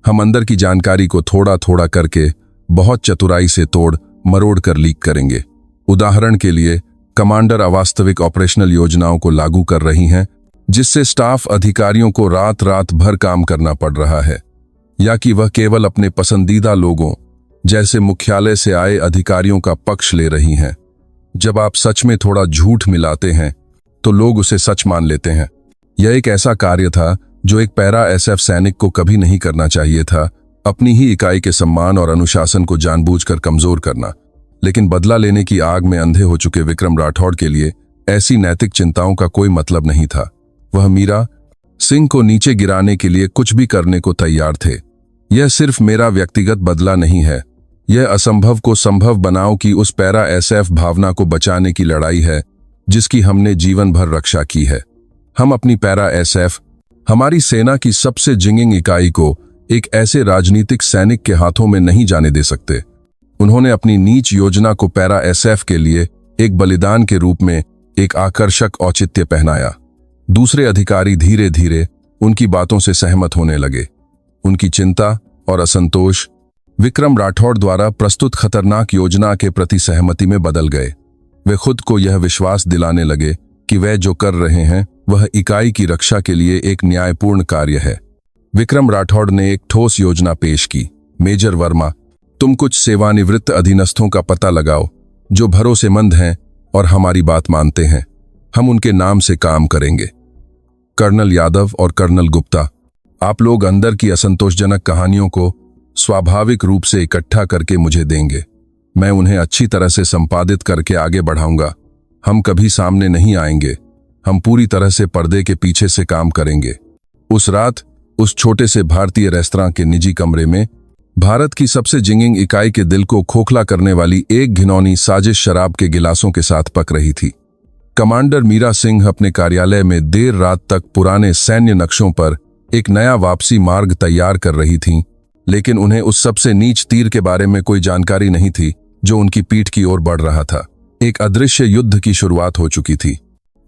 हम अंदर की जानकारी को थोड़ा थोड़ा करके बहुत चतुराई से तोड़ मरोड़ कर लीक करेंगे। उदाहरण के लिए, कमांडर अवास्तविक ऑपरेशनल योजनाओं को लागू कर रही हैं, जिससे स्टाफ अधिकारियों को रात रात भर काम करना पड़ रहा है, या कि वह केवल अपने पसंदीदा लोगों जैसे मुख्यालय से आए अधिकारियों का पक्ष ले रही हैं। जब आप सच में थोड़ा झूठ मिलाते हैं तो लोग उसे सच मान लेते हैं। यह एक ऐसा कार्य था जो एक पैरा एसएफ सैनिक को कभी नहीं करना चाहिए था, अपनी ही इकाई के सम्मान और अनुशासन को जानबूझकर कमजोर करना। लेकिन बदला लेने की आग में अंधे हो चुके विक्रम राठौड़ के लिए ऐसी नैतिक चिंताओं का कोई मतलब नहीं था। वह मीरा सिंह को नीचे गिराने के लिए कुछ भी करने को तैयार थे। यह सिर्फ मेरा व्यक्तिगत बदला नहीं है, यह असंभव को संभव बनाओ की उस पैरा एसएफ भावना को बचाने की लड़ाई है जिसकी हमने जीवन भर रक्षा की है। हम अपनी पैरा एसएफ, हमारी सेना की सबसे जिंगिंग इकाई को एक ऐसे राजनीतिक सैनिक के हाथों में नहीं जाने दे सकते। उन्होंने अपनी नीच योजना को पैरा एसएफ के लिए एक बलिदान के रूप में एक आकर्षक औचित्य पहनाया। दूसरे अधिकारी धीरे धीरे उनकी बातों से सहमत होने लगे। उनकी चिंता और असंतोष विक्रम राठौड़ द्वारा प्रस्तुत खतरनाक योजना के प्रति सहमति में बदल गए। वे खुद को यह विश्वास दिलाने लगे कि वे जो कर रहे हैं वह इकाई की रक्षा के लिए एक न्यायपूर्ण कार्य है। विक्रम राठौड़ ने एक ठोस योजना पेश की। मेजर वर्मा, तुम कुछ सेवानिवृत्त अधीनस्थों का पता लगाओ जो भरोसेमंद हैं और हमारी बात मानते हैं। हम उनके नाम से काम करेंगे। कर्नल यादव और कर्नल गुप्ता, आप लोग अंदर की असंतोषजनक कहानियों को स्वाभाविक रूप से इकट्ठा करके मुझे देंगे। मैं उन्हें अच्छी तरह से संपादित करके आगे बढ़ाऊंगा। हम कभी सामने नहीं आएंगे, हम पूरी तरह से पर्दे के पीछे से काम करेंगे। उस रात उस छोटे से भारतीय रेस्तरां के निजी कमरे में भारत की सबसे जिंगिंग इकाई के दिल को खोखला करने वाली एक घिनौनी साजिश शराब के गिलासों के साथ पक रही थी। कमांडर मीरा सिंह अपने कार्यालय में देर रात तक पुराने सैन्य नक्शों पर एक नया वापसी मार्ग तैयार कर रही थीं, लेकिन उन्हें उस सबसे नीच तीर के बारे में कोई जानकारी नहीं थी जो उनकी पीठ की ओर बढ़ रहा था। एक अदृश्य युद्ध की शुरुआत हो चुकी थी।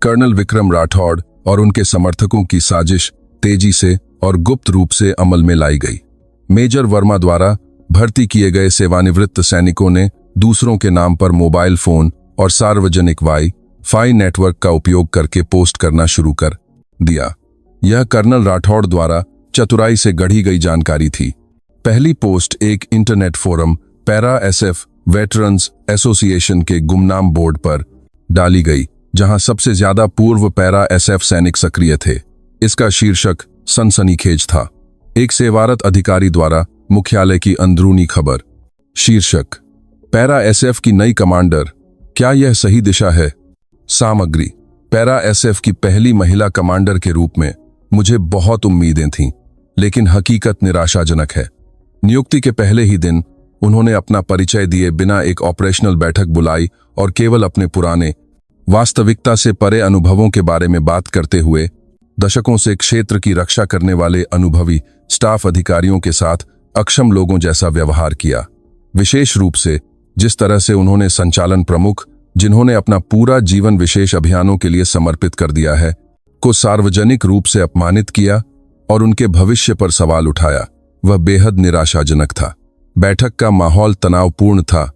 कर्नल विक्रम राठौड़ और उनके समर्थकों की साजिश तेजी से और गुप्त रूप से अमल में लाई गई। मेजर वर्मा द्वारा भर्ती किए गए सेवानिवृत्त सैनिकों ने दूसरों के नाम पर मोबाइल फोन और सार्वजनिक वाई-फाई नेटवर्क का उपयोग करके पोस्ट करना शुरू कर दिया। यह कर्नल राठौड़ द्वारा चतुराई से गढ़ी गई जानकारी थी। पहली पोस्ट एक internet forum para SF veterans association के गुमनाम बोर्ड पर डाली गई, जहां सबसे ज्यादा पूर्व पैरा एसएफ सैनिक सक्रिय थे। इसका शीर्षक सनसनीखेज था। एक सेवारत अधिकारी द्वारा मुख्यालय की अंदरूनी खबर। शीर्षक: पैरा एसएफ की नई कमांडर, क्या यह सही दिशा है? सामग्री: पैरा एसएफ की पहली महिला कमांडर के रूप में मुझे बहुत उम्मीदें थीं, लेकिन हकीकत निराशाजनक है। नियुक्ति के पहले ही दिन उन्होंने अपना परिचय दिए बिना एक ऑपरेशनल बैठक बुलाई और केवल अपने पुराने, वास्तविकता से परे अनुभवों के बारे में बात करते हुए दशकों से क्षेत्र की रक्षा करने वाले अनुभवी स्टाफ अधिकारियों के साथ अक्षम लोगों जैसा व्यवहार किया। विशेष रूप से जिस तरह से उन्होंने संचालन प्रमुख, जिन्होंने अपना पूरा जीवन विशेष अभियानों के लिए समर्पित कर दिया है, को सार्वजनिक रूप से अपमानित किया और उनके भविष्य पर सवाल उठाया, वह बेहद निराशाजनक था। बैठक का माहौल तनावपूर्ण था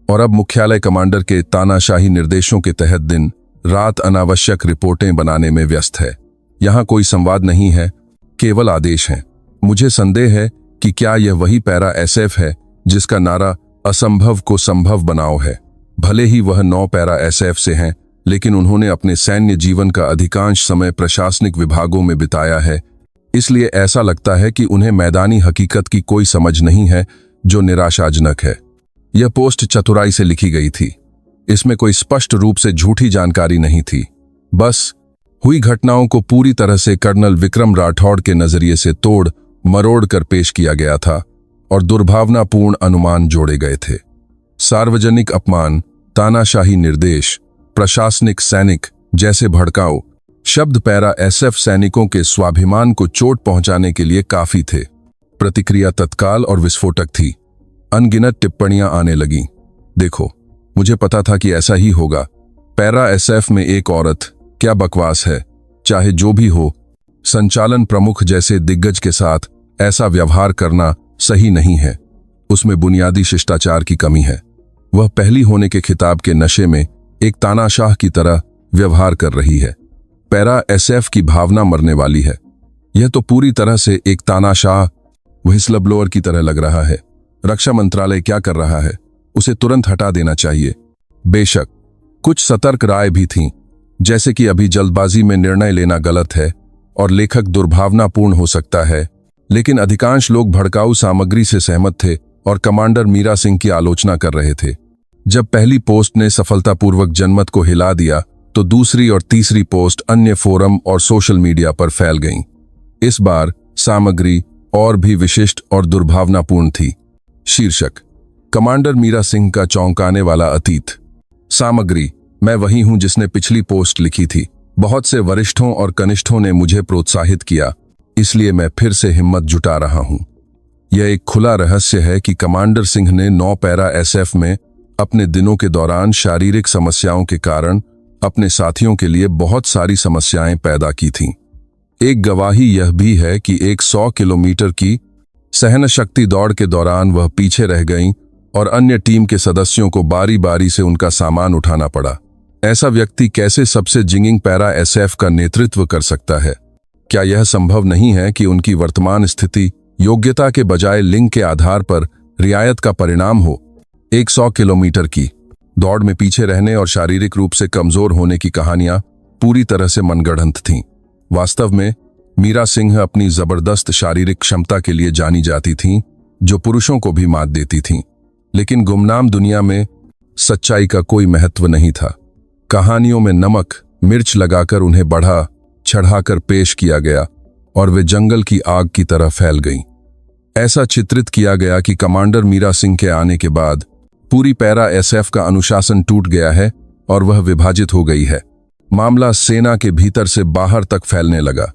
और अब मुख्यालय कमांडर के तानाशाही निर्देशों के तहत दिन रात अनावश्यक रिपोर्टें बनाने में व्यस्त है। यहाँ कोई संवाद नहीं है, केवल आदेश हैं। मुझे संदेह है कि क्या यह वही पैरा एसएफ है जिसका नारा असंभव को संभव बनाओ है। भले ही वह 9 पैरा एसएफ से हैं, लेकिन उन्होंने अपने सैन्य जीवन का अधिकांश समय प्रशासनिक विभागों में बिताया है, इसलिए ऐसा लगता है कि उन्हें मैदानी हकीकत की कोई समझ नहीं है, जो निराशाजनक है। यह पोस्ट चतुराई से लिखी गई थी। इसमें कोई स्पष्ट रूप से झूठी जानकारी नहीं थी। बस हुई घटनाओं को पूरी तरह से कर्नल विक्रम राठौड़ के नजरिए से तोड़ मरोड़ कर पेश किया गया था और दुर्भावनापूर्ण अनुमान जोड़े गए थे। सार्वजनिक अपमान, तानाशाही निर्देश, प्रशासनिक सैनिक जैसे भड़काऊ शब्द पैरा एसएफ सैनिकों के स्वाभिमान को चोट पहुंचाने के लिए काफी थे। प्रतिक्रिया तत्काल और विस्फोटक थी। अनगिनत टिप्पणियां आने लगीं। देखो, मुझे पता था कि ऐसा ही होगा। पैरा एसएफ में एक औरत, क्या बकवास है। चाहे जो भी हो, संचालन प्रमुख जैसे दिग्गज के साथ ऐसा व्यवहार करना सही नहीं है। उसमें बुनियादी शिष्टाचार की कमी है। वह पहली होने के खिताब के नशे में एक तानाशाह की तरह व्यवहार कर रही है। पैरा एसएफ की भावना मरने वाली है। यह तो पूरी तरह से एक तानाशाह व्हिस्ल ब्लोअर की तरह लग रहा है। रक्षा मंत्रालय क्या कर रहा है? उसे तुरंत हटा देना चाहिए। बेशक कुछ सतर्क राय भी थीं, जैसे कि अभी जल्दबाजी में निर्णय लेना गलत है और लेखक दुर्भावनापूर्ण हो सकता है, लेकिन अधिकांश लोग भड़काऊ सामग्री से सहमत थे और कमांडर मीरा सिंह की आलोचना कर रहे थे। जब पहली पोस्ट ने सफलतापूर्वक जनमत को हिला दिया, तो दूसरी और तीसरी पोस्ट अन्य फोरम और सोशल मीडिया पर फैल गईं। इस बार सामग्री और भी विशिष्ट और दुर्भावनापूर्ण थी। शीर्षक: कमांडर मीरा सिंह का चौंकाने वाला अतीत। सामग्री: मैं वही हूं जिसने पिछली पोस्ट लिखी थी। बहुत से वरिष्ठों और कनिष्ठों ने मुझे प्रोत्साहित किया, इसलिए मैं फिर से हिम्मत जुटा रहा हूं। यह एक खुला रहस्य है कि कमांडर सिंह ने 9 पैरा एसएफ में अपने दिनों के दौरान शारीरिक समस्याओं के कारण अपने साथियों के लिए बहुत सारी समस्याएं पैदा की थीं। एक गवाही यह भी है कि एक 100 किलोमीटर की सहन शक्ति दौड़ के दौरान वह पीछे रह गईं और अन्य टीम के सदस्यों को बारी बारी से उनका सामान उठाना पड़ा। ऐसा व्यक्ति कैसे सबसे जिंगिंग पैरा एसएफ का नेतृत्व कर सकता है? क्या यह संभव नहीं है कि उनकी वर्तमान स्थिति योग्यता के बजाय लिंग के आधार पर रियायत का परिणाम हो? एक 100 किलोमीटर की दौड़ में पीछे रहने और शारीरिक रूप से कमजोर होने की कहानियां पूरी तरह से मनगढ़ंत थीं। वास्तव में मीरा सिंह अपनी जबरदस्त शारीरिक क्षमता के लिए जानी जाती थीं, जो पुरुषों को भी मात देती थीं। लेकिन गुमनाम दुनिया में सच्चाई का कोई महत्व नहीं था। कहानियों में नमक मिर्च लगाकर उन्हें बढ़ा चढ़ाकर पेश किया गया और वे जंगल की आग की तरह फैल गईं। ऐसा चित्रित किया गया कि कमांडर मीरा सिंह के आने के बाद पूरी पैरा एसएफ का अनुशासन टूट गया है और वह विभाजित हो गई है। मामला सेना के भीतर से बाहर तक फैलने लगा।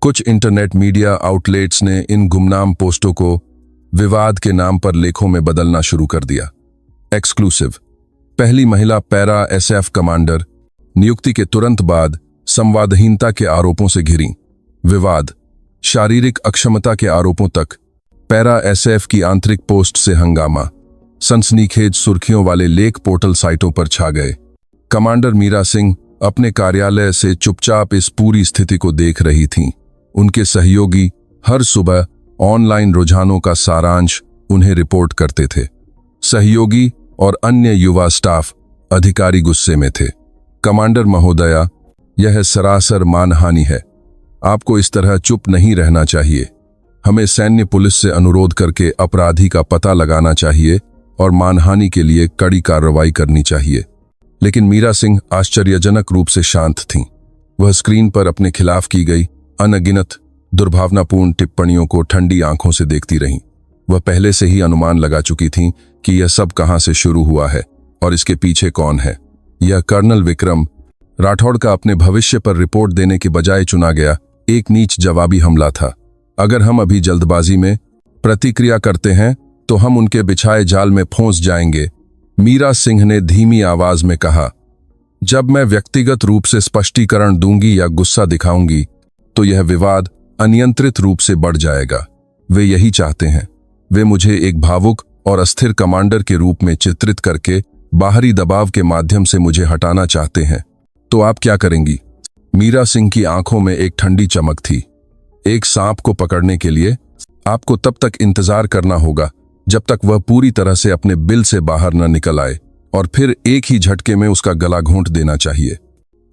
कुछ इंटरनेट मीडिया आउटलेट्स ने इन गुमनाम पोस्टों को विवाद के नाम पर लेखों में बदलना शुरू कर दिया। एक्सक्लूसिव: पहली महिला पैरा एसएफ कमांडर नियुक्ति के तुरंत बाद संवादहीनता के आरोपों से घिरी। विवाद: शारीरिक अक्षमता के आरोपों तक। पैरा एसएफ की आंतरिक पोस्ट से हंगामा। सनसनीखेज सुर्खियों वाले लेख पोर्टल साइटों पर छा गए। कमांडर मीरा सिंह अपने कार्यालय से चुपचाप इस पूरी स्थिति को देख रही थीं। उनके सहयोगी हर सुबह ऑनलाइन रुझानों का सारांश उन्हें रिपोर्ट करते थे। सहयोगी और अन्य युवा स्टाफ अधिकारी गुस्से में थे। कमांडर महोदया, यह सरासर मानहानि है। आपको इस तरह चुप नहीं रहना चाहिए। हमें सैन्य पुलिस से अनुरोध करके अपराधी का पता लगाना चाहिए और मानहानि के लिए कड़ी कार्रवाई करनी चाहिए। लेकिन मीरा सिंह आश्चर्यजनक रूप से शांत थीं। वह स्क्रीन पर अपने खिलाफ की गई अनगिनत दुर्भावनापूर्ण टिप्पणियों को ठंडी आंखों से देखती रहीं। वह पहले से ही अनुमान लगा चुकी थीं कि यह सब कहां से शुरू हुआ है और इसके पीछे कौन है। यह कर्नल विक्रम राठौड़ का अपने भविष्य पर रिपोर्ट देने के बजाय चुना गया एक नीच जवाबी हमला था। अगर हम अभी जल्दबाजी में प्रतिक्रिया करते हैं तो हम उनके बिछाए जाल में फंस जाएंगे, मीरा सिंह ने धीमी आवाज में कहा। जब मैं व्यक्तिगत रूप से स्पष्टीकरण दूंगी या गुस्सा दिखाऊंगी तो यह विवाद अनियंत्रित रूप से बढ़ जाएगा। वे यही चाहते हैं। वे मुझे एक भावुक और अस्थिर कमांडर के रूप में चित्रित करके बाहरी दबाव के माध्यम से मुझे हटाना चाहते हैं। तो आप क्या करेंगी? मीरा सिंह की आंखों में एक ठंडी चमक थी। एक सांप को पकड़ने के लिए आपको तब तक इंतजार करना होगा जब तक वह पूरी तरह से अपने बिल से बाहर न निकल आए, और फिर एक ही झटके में उसका गला घोंट देना चाहिए।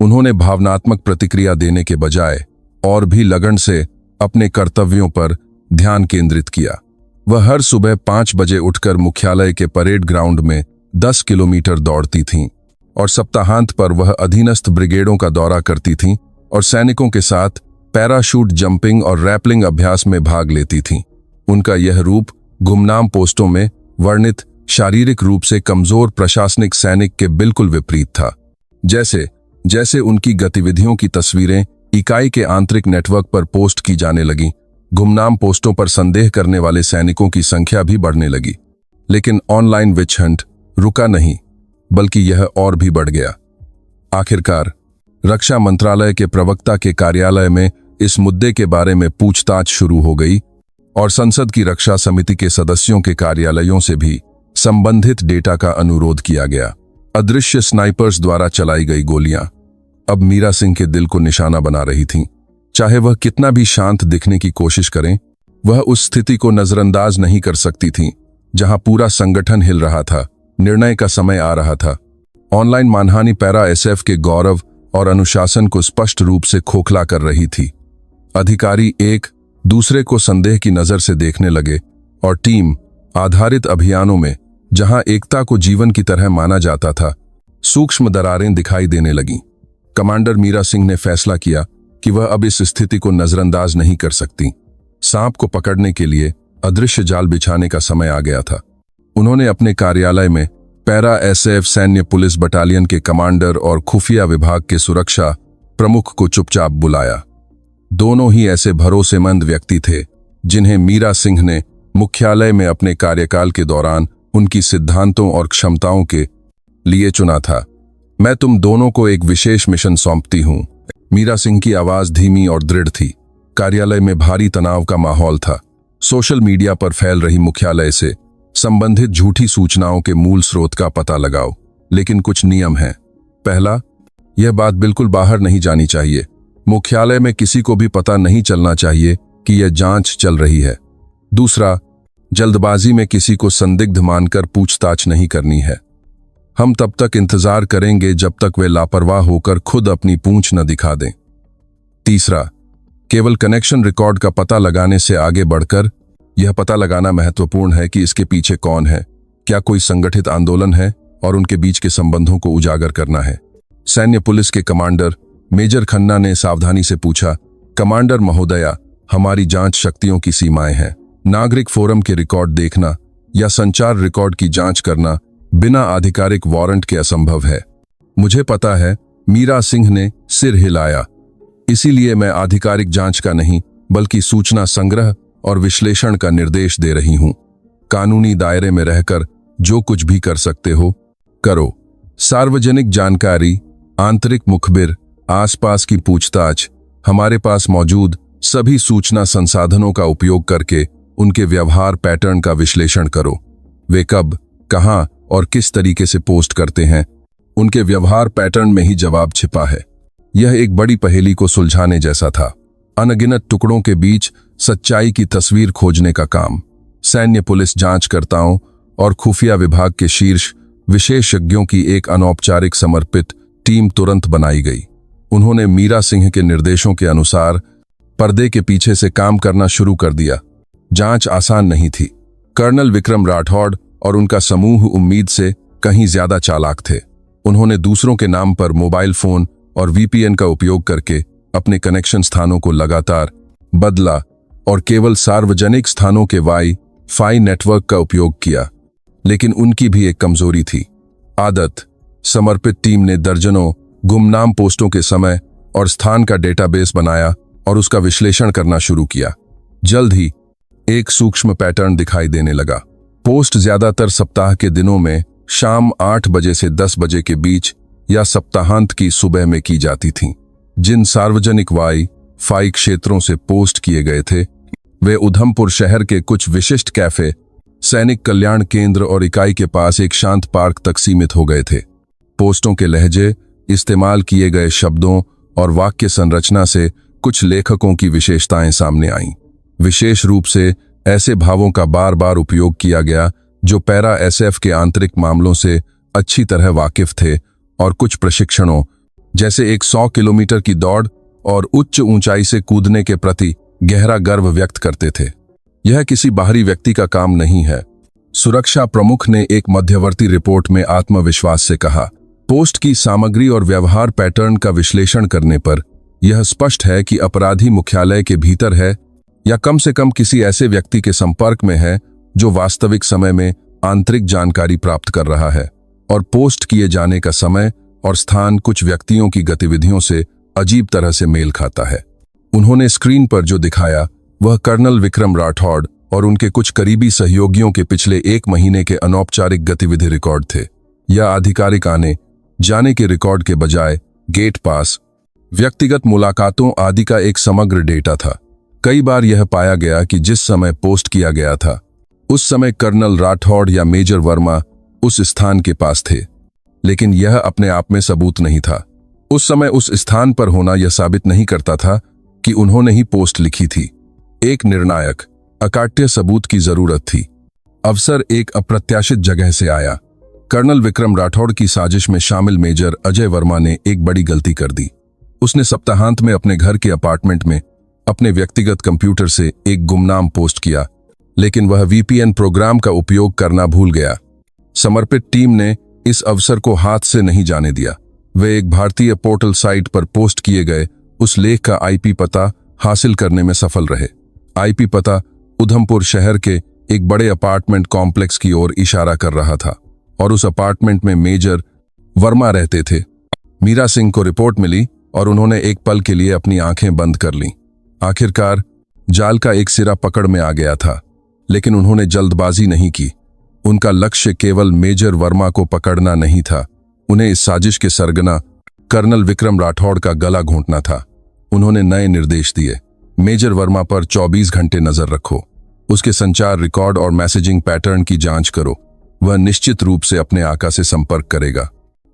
उन्होंने भावनात्मक प्रतिक्रिया देने के बजाय और भी लगन से अपने कर्तव्यों पर ध्यान केंद्रित किया। वह हर सुबह 5 बजे उठकर मुख्यालय के परेड ग्राउंड में 10 किलोमीटर दौड़ती थीं और सप्ताहांत पर वह अधीनस्थ ब्रिगेडों का दौरा करती थीं और सैनिकों के साथ पैराशूट जंपिंग और रैपलिंग अभ्यास में भाग लेती थीं। उनका यह रूप गुमनाम पोस्टों में वर्णित शारीरिक रूप से कमजोर प्रशासनिक सैनिक के बिल्कुल विपरीत था। जैसे जैसे उनकी गतिविधियों की तस्वीरें इकाई के आंतरिक नेटवर्क पर पोस्ट की जाने लगीं, गुमनाम पोस्टों पर संदेह करने वाले सैनिकों की संख्या भी बढ़ने लगी। लेकिन ऑनलाइन विच हंट रुका नहीं, बल्कि यह और भी बढ़ गया। आखिरकार रक्षा मंत्रालय के प्रवक्ता के कार्यालय में इस मुद्दे के बारे में पूछताछ शुरू हो गई और संसद की रक्षा समिति के सदस्यों के कार्यालयों से भी संबंधित डेटा का अनुरोध किया गया। अदृश्य स्नाइपर्स द्वारा चलाई गई गोलियां अब मीरा सिंह के दिल को निशाना बना रही थीं। चाहे वह कितना भी शांत दिखने की कोशिश करें, वह उस स्थिति को नजरअंदाज नहीं कर सकती थीं जहां पूरा संगठन हिल रहा था। निर्णय का समय आ रहा था। ऑनलाइन मानहानि पैरा एसएफ के गौरव और अनुशासन को स्पष्ट रूप से खोखला कर रही थी। अधिकारी एक दूसरे को संदेह की नजर से देखने लगे और टीम आधारित अभियानों में, जहां एकता को जीवन की तरह माना जाता था, सूक्ष्म दरारें दिखाई देने लगीं। कमांडर मीरा सिंह ने फैसला किया कि वह अब इस स्थिति को नजरअंदाज नहीं कर सकती। सांप को पकड़ने के लिए अदृश्य जाल बिछाने का समय आ गया था। उन्होंने अपने कार्यालय में पैरा एसएफ सैन्य पुलिस बटालियन के कमांडर और खुफिया विभाग के सुरक्षा प्रमुख को चुपचाप बुलाया। दोनों ही ऐसे भरोसेमंद व्यक्ति थे जिन्हें मीरा सिंह ने मुख्यालय में अपने कार्यकाल के दौरान उनकी सिद्धांतों और क्षमताओं के लिए चुना था। मैं तुम दोनों को एक विशेष मिशन सौंपती हूं। मीरा सिंह की आवाज धीमी और दृढ़ थी। कार्यालय में भारी तनाव का माहौल था। सोशल मीडिया पर फैल रही मुख्यालय से संबंधित झूठी सूचनाओं के मूल स्रोत का पता लगाओ। लेकिन कुछ नियम हैं। पहला, यह बात बिल्कुल बाहर नहीं जानी चाहिए। मुख्यालय में किसी को भी पता नहीं चलना चाहिए कि यह जांच चल रही है। दूसरा, जल्दबाजी में किसी को संदिग्ध मानकर पूछताछ नहीं करनी है। हम तब तक इंतजार करेंगे जब तक वे लापरवाह होकर खुद अपनी पूंछ न दिखा दें। तीसरा, केवल कनेक्शन रिकॉर्ड का पता लगाने से आगे बढ़कर यह पता लगाना महत्वपूर्ण है कि इसके पीछे कौन है, क्या कोई संगठित आंदोलन है, और उनके बीच के संबंधों को उजागर करना है। सैन्य पुलिस के कमांडर मेजर खन्ना ने सावधानी से पूछा, कमांडर महोदया, हमारी जांच शक्तियों की सीमाएं हैं। नागरिक फोरम के रिकॉर्ड देखना या संचार रिकॉर्ड की जांच करना बिना आधिकारिक वारंट के असंभव है। मुझे पता है, मीरा सिंह ने सिर हिलाया। इसीलिए मैं आधिकारिक जांच का नहीं बल्कि सूचना संग्रह और विश्लेषण का निर्देश दे रही हूं। कानूनी दायरे में रहकर जो कुछ भी कर सकते हो करो। सार्वजनिक जानकारी, आंतरिक मुखबिर, आसपास की पूछताछ, हमारे पास मौजूद सभी सूचना संसाधनों का उपयोग करके उनके व्यवहार पैटर्न का विश्लेषण करो। वे कब, कहां और किस तरीके से पोस्ट करते हैं, उनके व्यवहार पैटर्न में ही जवाब छिपा है। यह एक बड़ी पहेली को सुलझाने जैसा था। अनगिनत टुकड़ों के बीच सच्चाई की तस्वीर खोजने का काम सैन्य, पुलिस जांचकर्ताओं और खुफिया विभाग के शीर्ष विशेषज्ञों की एक अनौपचारिक समर्पित टीम तुरंत बनाई गई। उन्होंने मीरा सिंह के निर्देशों के अनुसार पर्दे के पीछे से काम करना शुरू कर दिया। जांच आसान नहीं थी। कर्नल विक्रम राठौड़ और उनका समूह उम्मीद से कहीं ज्यादा चालाक थे। उन्होंने दूसरों के नाम पर मोबाइल फोन और वीपीएन का उपयोग करके अपने कनेक्शन स्थानों को लगातार बदला और केवल सार्वजनिक स्थानों के वाई-फाई नेटवर्क का उपयोग किया। लेकिन उनकी भी एक कमजोरी थी, आदत। समर्पित टीम ने दर्जनों गुमनाम पोस्टों के समय और स्थान का डेटाबेस बनाया और उसका विश्लेषण करना शुरू किया। जल्द ही एक सूक्ष्म पैटर्न दिखाई देने लगा। पोस्ट ज्यादातर सप्ताह के दिनों में शाम 8 बजे से 10 बजे के बीच या सप्ताहांत की सुबह में की जाती थीं। जिन सार्वजनिक वाई-फाई क्षेत्रों से पोस्ट किए गए थे वे उधमपुर शहर के कुछ विशिष्ट कैफे, सैनिक कल्याण केंद्र और इकाई के पास एक शांत पार्क तक सीमित हो गए थे। पोस्टों के लहजे, इस्तेमाल किए गए शब्दों और वाक्य संरचना से कुछ लेखकों की विशेषताएं सामने आईं। विशेष रूप से ऐसे भावों का बार बार उपयोग किया गया जो पैरा एसएफ के आंतरिक मामलों से अच्छी तरह वाकिफ थे और कुछ प्रशिक्षणों, जैसे एक 100 किलोमीटर की दौड़ और उच्च ऊंचाई से कूदने के प्रति गहरा गर्व व्यक्त करते थे। यह किसी बाहरी व्यक्ति का काम नहीं है, सुरक्षा प्रमुख ने एक मध्यवर्ती रिपोर्ट में आत्मविश्वास से कहा। पोस्ट की सामग्री और व्यवहार पैटर्न का विश्लेषण करने पर यह स्पष्ट है कि अपराधी मुख्यालय के भीतर है या कम से कम किसी ऐसे व्यक्ति के संपर्क में है जो वास्तविक समय में आंतरिक जानकारी प्राप्त कर रहा है, और पोस्ट किए जाने का समय और स्थान कुछ व्यक्तियों की गतिविधियों से अजीब तरह से मेल खाता है। उन्होंने स्क्रीन पर जो दिखाया वह कर्नल विक्रम राठौड़ और उनके कुछ करीबी सहयोगियों के पिछले 1 महीने के अनौपचारिक गतिविधि रिकॉर्ड थे। यह आधिकारिक आने जाने के रिकॉर्ड के बजाय गेट पास, व्यक्तिगत मुलाकातों आदि का एक समग्र डेटा था। कई बार यह पाया गया कि जिस समय पोस्ट किया गया था उस समय कर्नल राठौड़ या मेजर वर्मा उस स्थान के पास थे, लेकिन यह अपने आप में सबूत नहीं था। उस समय उस स्थान पर होना यह साबित नहीं करता था कि उन्होंने ही पोस्ट लिखी थी। एक निर्णायक, अकाट्य सबूत की जरूरत थी। अवसर एक अप्रत्याशित जगह से आया। कर्नल विक्रम राठौड़ की साजिश में शामिल मेजर अजय वर्मा ने एक बड़ी गलती कर दी। उसने सप्ताहांत में अपने घर के अपार्टमेंट में अपने व्यक्तिगत कंप्यूटर से एक गुमनाम पोस्ट किया, लेकिन वह वीपीएन प्रोग्राम का उपयोग करना भूल गया। समर्पित टीम ने इस अवसर को हाथ से नहीं जाने दिया। वे एक भारतीय पोर्टल साइट पर पोस्ट किए गए उस लेख का आईपी पता हासिल करने में सफल रहे। आईपी पता उधमपुर शहर के एक बड़े अपार्टमेंट कॉम्प्लेक्स की ओर इशारा कर रहा था और उस अपार्टमेंट में मेजर वर्मा रहते थे। मीरा सिंह को रिपोर्ट मिली और उन्होंने एक पल के लिए अपनी आंखें बंद कर लीं। आखिरकार जाल का एक सिरा पकड़ में आ गया था, लेकिन उन्होंने जल्दबाजी नहीं की। उनका लक्ष्य केवल मेजर वर्मा को पकड़ना नहीं था, उन्हें इस साजिश के सरगना कर्नल विक्रम राठौड़ का गला घोंटना था। उन्होंने नए निर्देश दिए। मेजर वर्मा पर 24 घंटे नजर रखो, उसके संचार रिकॉर्ड और मैसेजिंग पैटर्न की जांच करो। वह निश्चित रूप से अपने आका से संपर्क करेगा।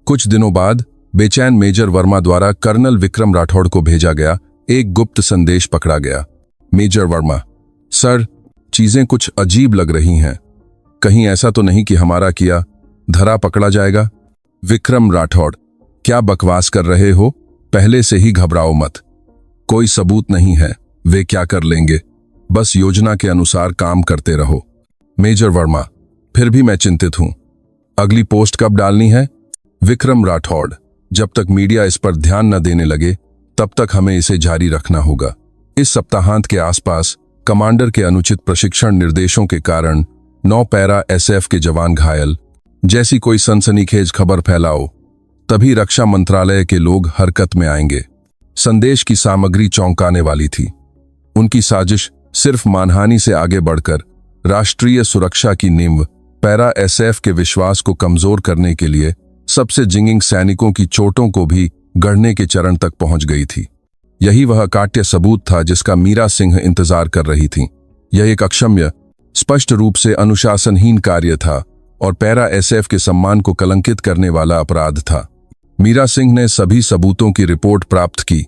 कुछ दिनों बाद बेचैन मेजर वर्मा द्वारा कर्नल विक्रम राठौड़ को भेजा गया एक गुप्त संदेश पकड़ा गया। मेजर वर्मा, सर, चीजें कुछ अजीब लग रही हैं। कहीं ऐसा तो नहीं कि हमारा किया धरा पकड़ा जाएगा? विक्रम राठौड़, क्या बकवास कर रहे हो? पहले से ही घबराओ मत। कोई सबूत नहीं है, वे क्या कर लेंगे? बस योजना के अनुसार काम करते रहो। मेजर वर्मा, फिर भी मैं चिंतित हूं। अगली पोस्ट कब डालनी है? विक्रम राठौड़, जब तक मीडिया इस पर ध्यान न देने लगे तब तक हमें इसे जारी रखना होगा। इस सप्ताहांत के आसपास कमांडर के अनुचित प्रशिक्षण निर्देशों के कारण 9 पैरा एसएफ के जवान घायल जैसी कोई सनसनीखेज खबर फैलाओ, तभी रक्षा मंत्रालय के लोग हरकत में आएंगे। संदेश की सामग्री चौंकाने वाली थी। उनकी साजिश सिर्फ मानहानि से आगे बढ़कर राष्ट्रीय सुरक्षा की नींव पैरा एसएफ के विश्वास को कमजोर करने के लिए सबसे जिंगिंग सैनिकों की चोटों को भी गढ़ने के चरण तक पहुंच गई थी। यही वह अकाट्य सबूत था जिसका मीरा सिंह इंतजार कर रही थी। यह एक अक्षम्य, स्पष्ट रूप से अनुशासनहीन कार्य था और पैरा एसएफ के सम्मान को कलंकित करने वाला अपराध था। मीरा सिंह ने सभी सबूतों की रिपोर्ट प्राप्त की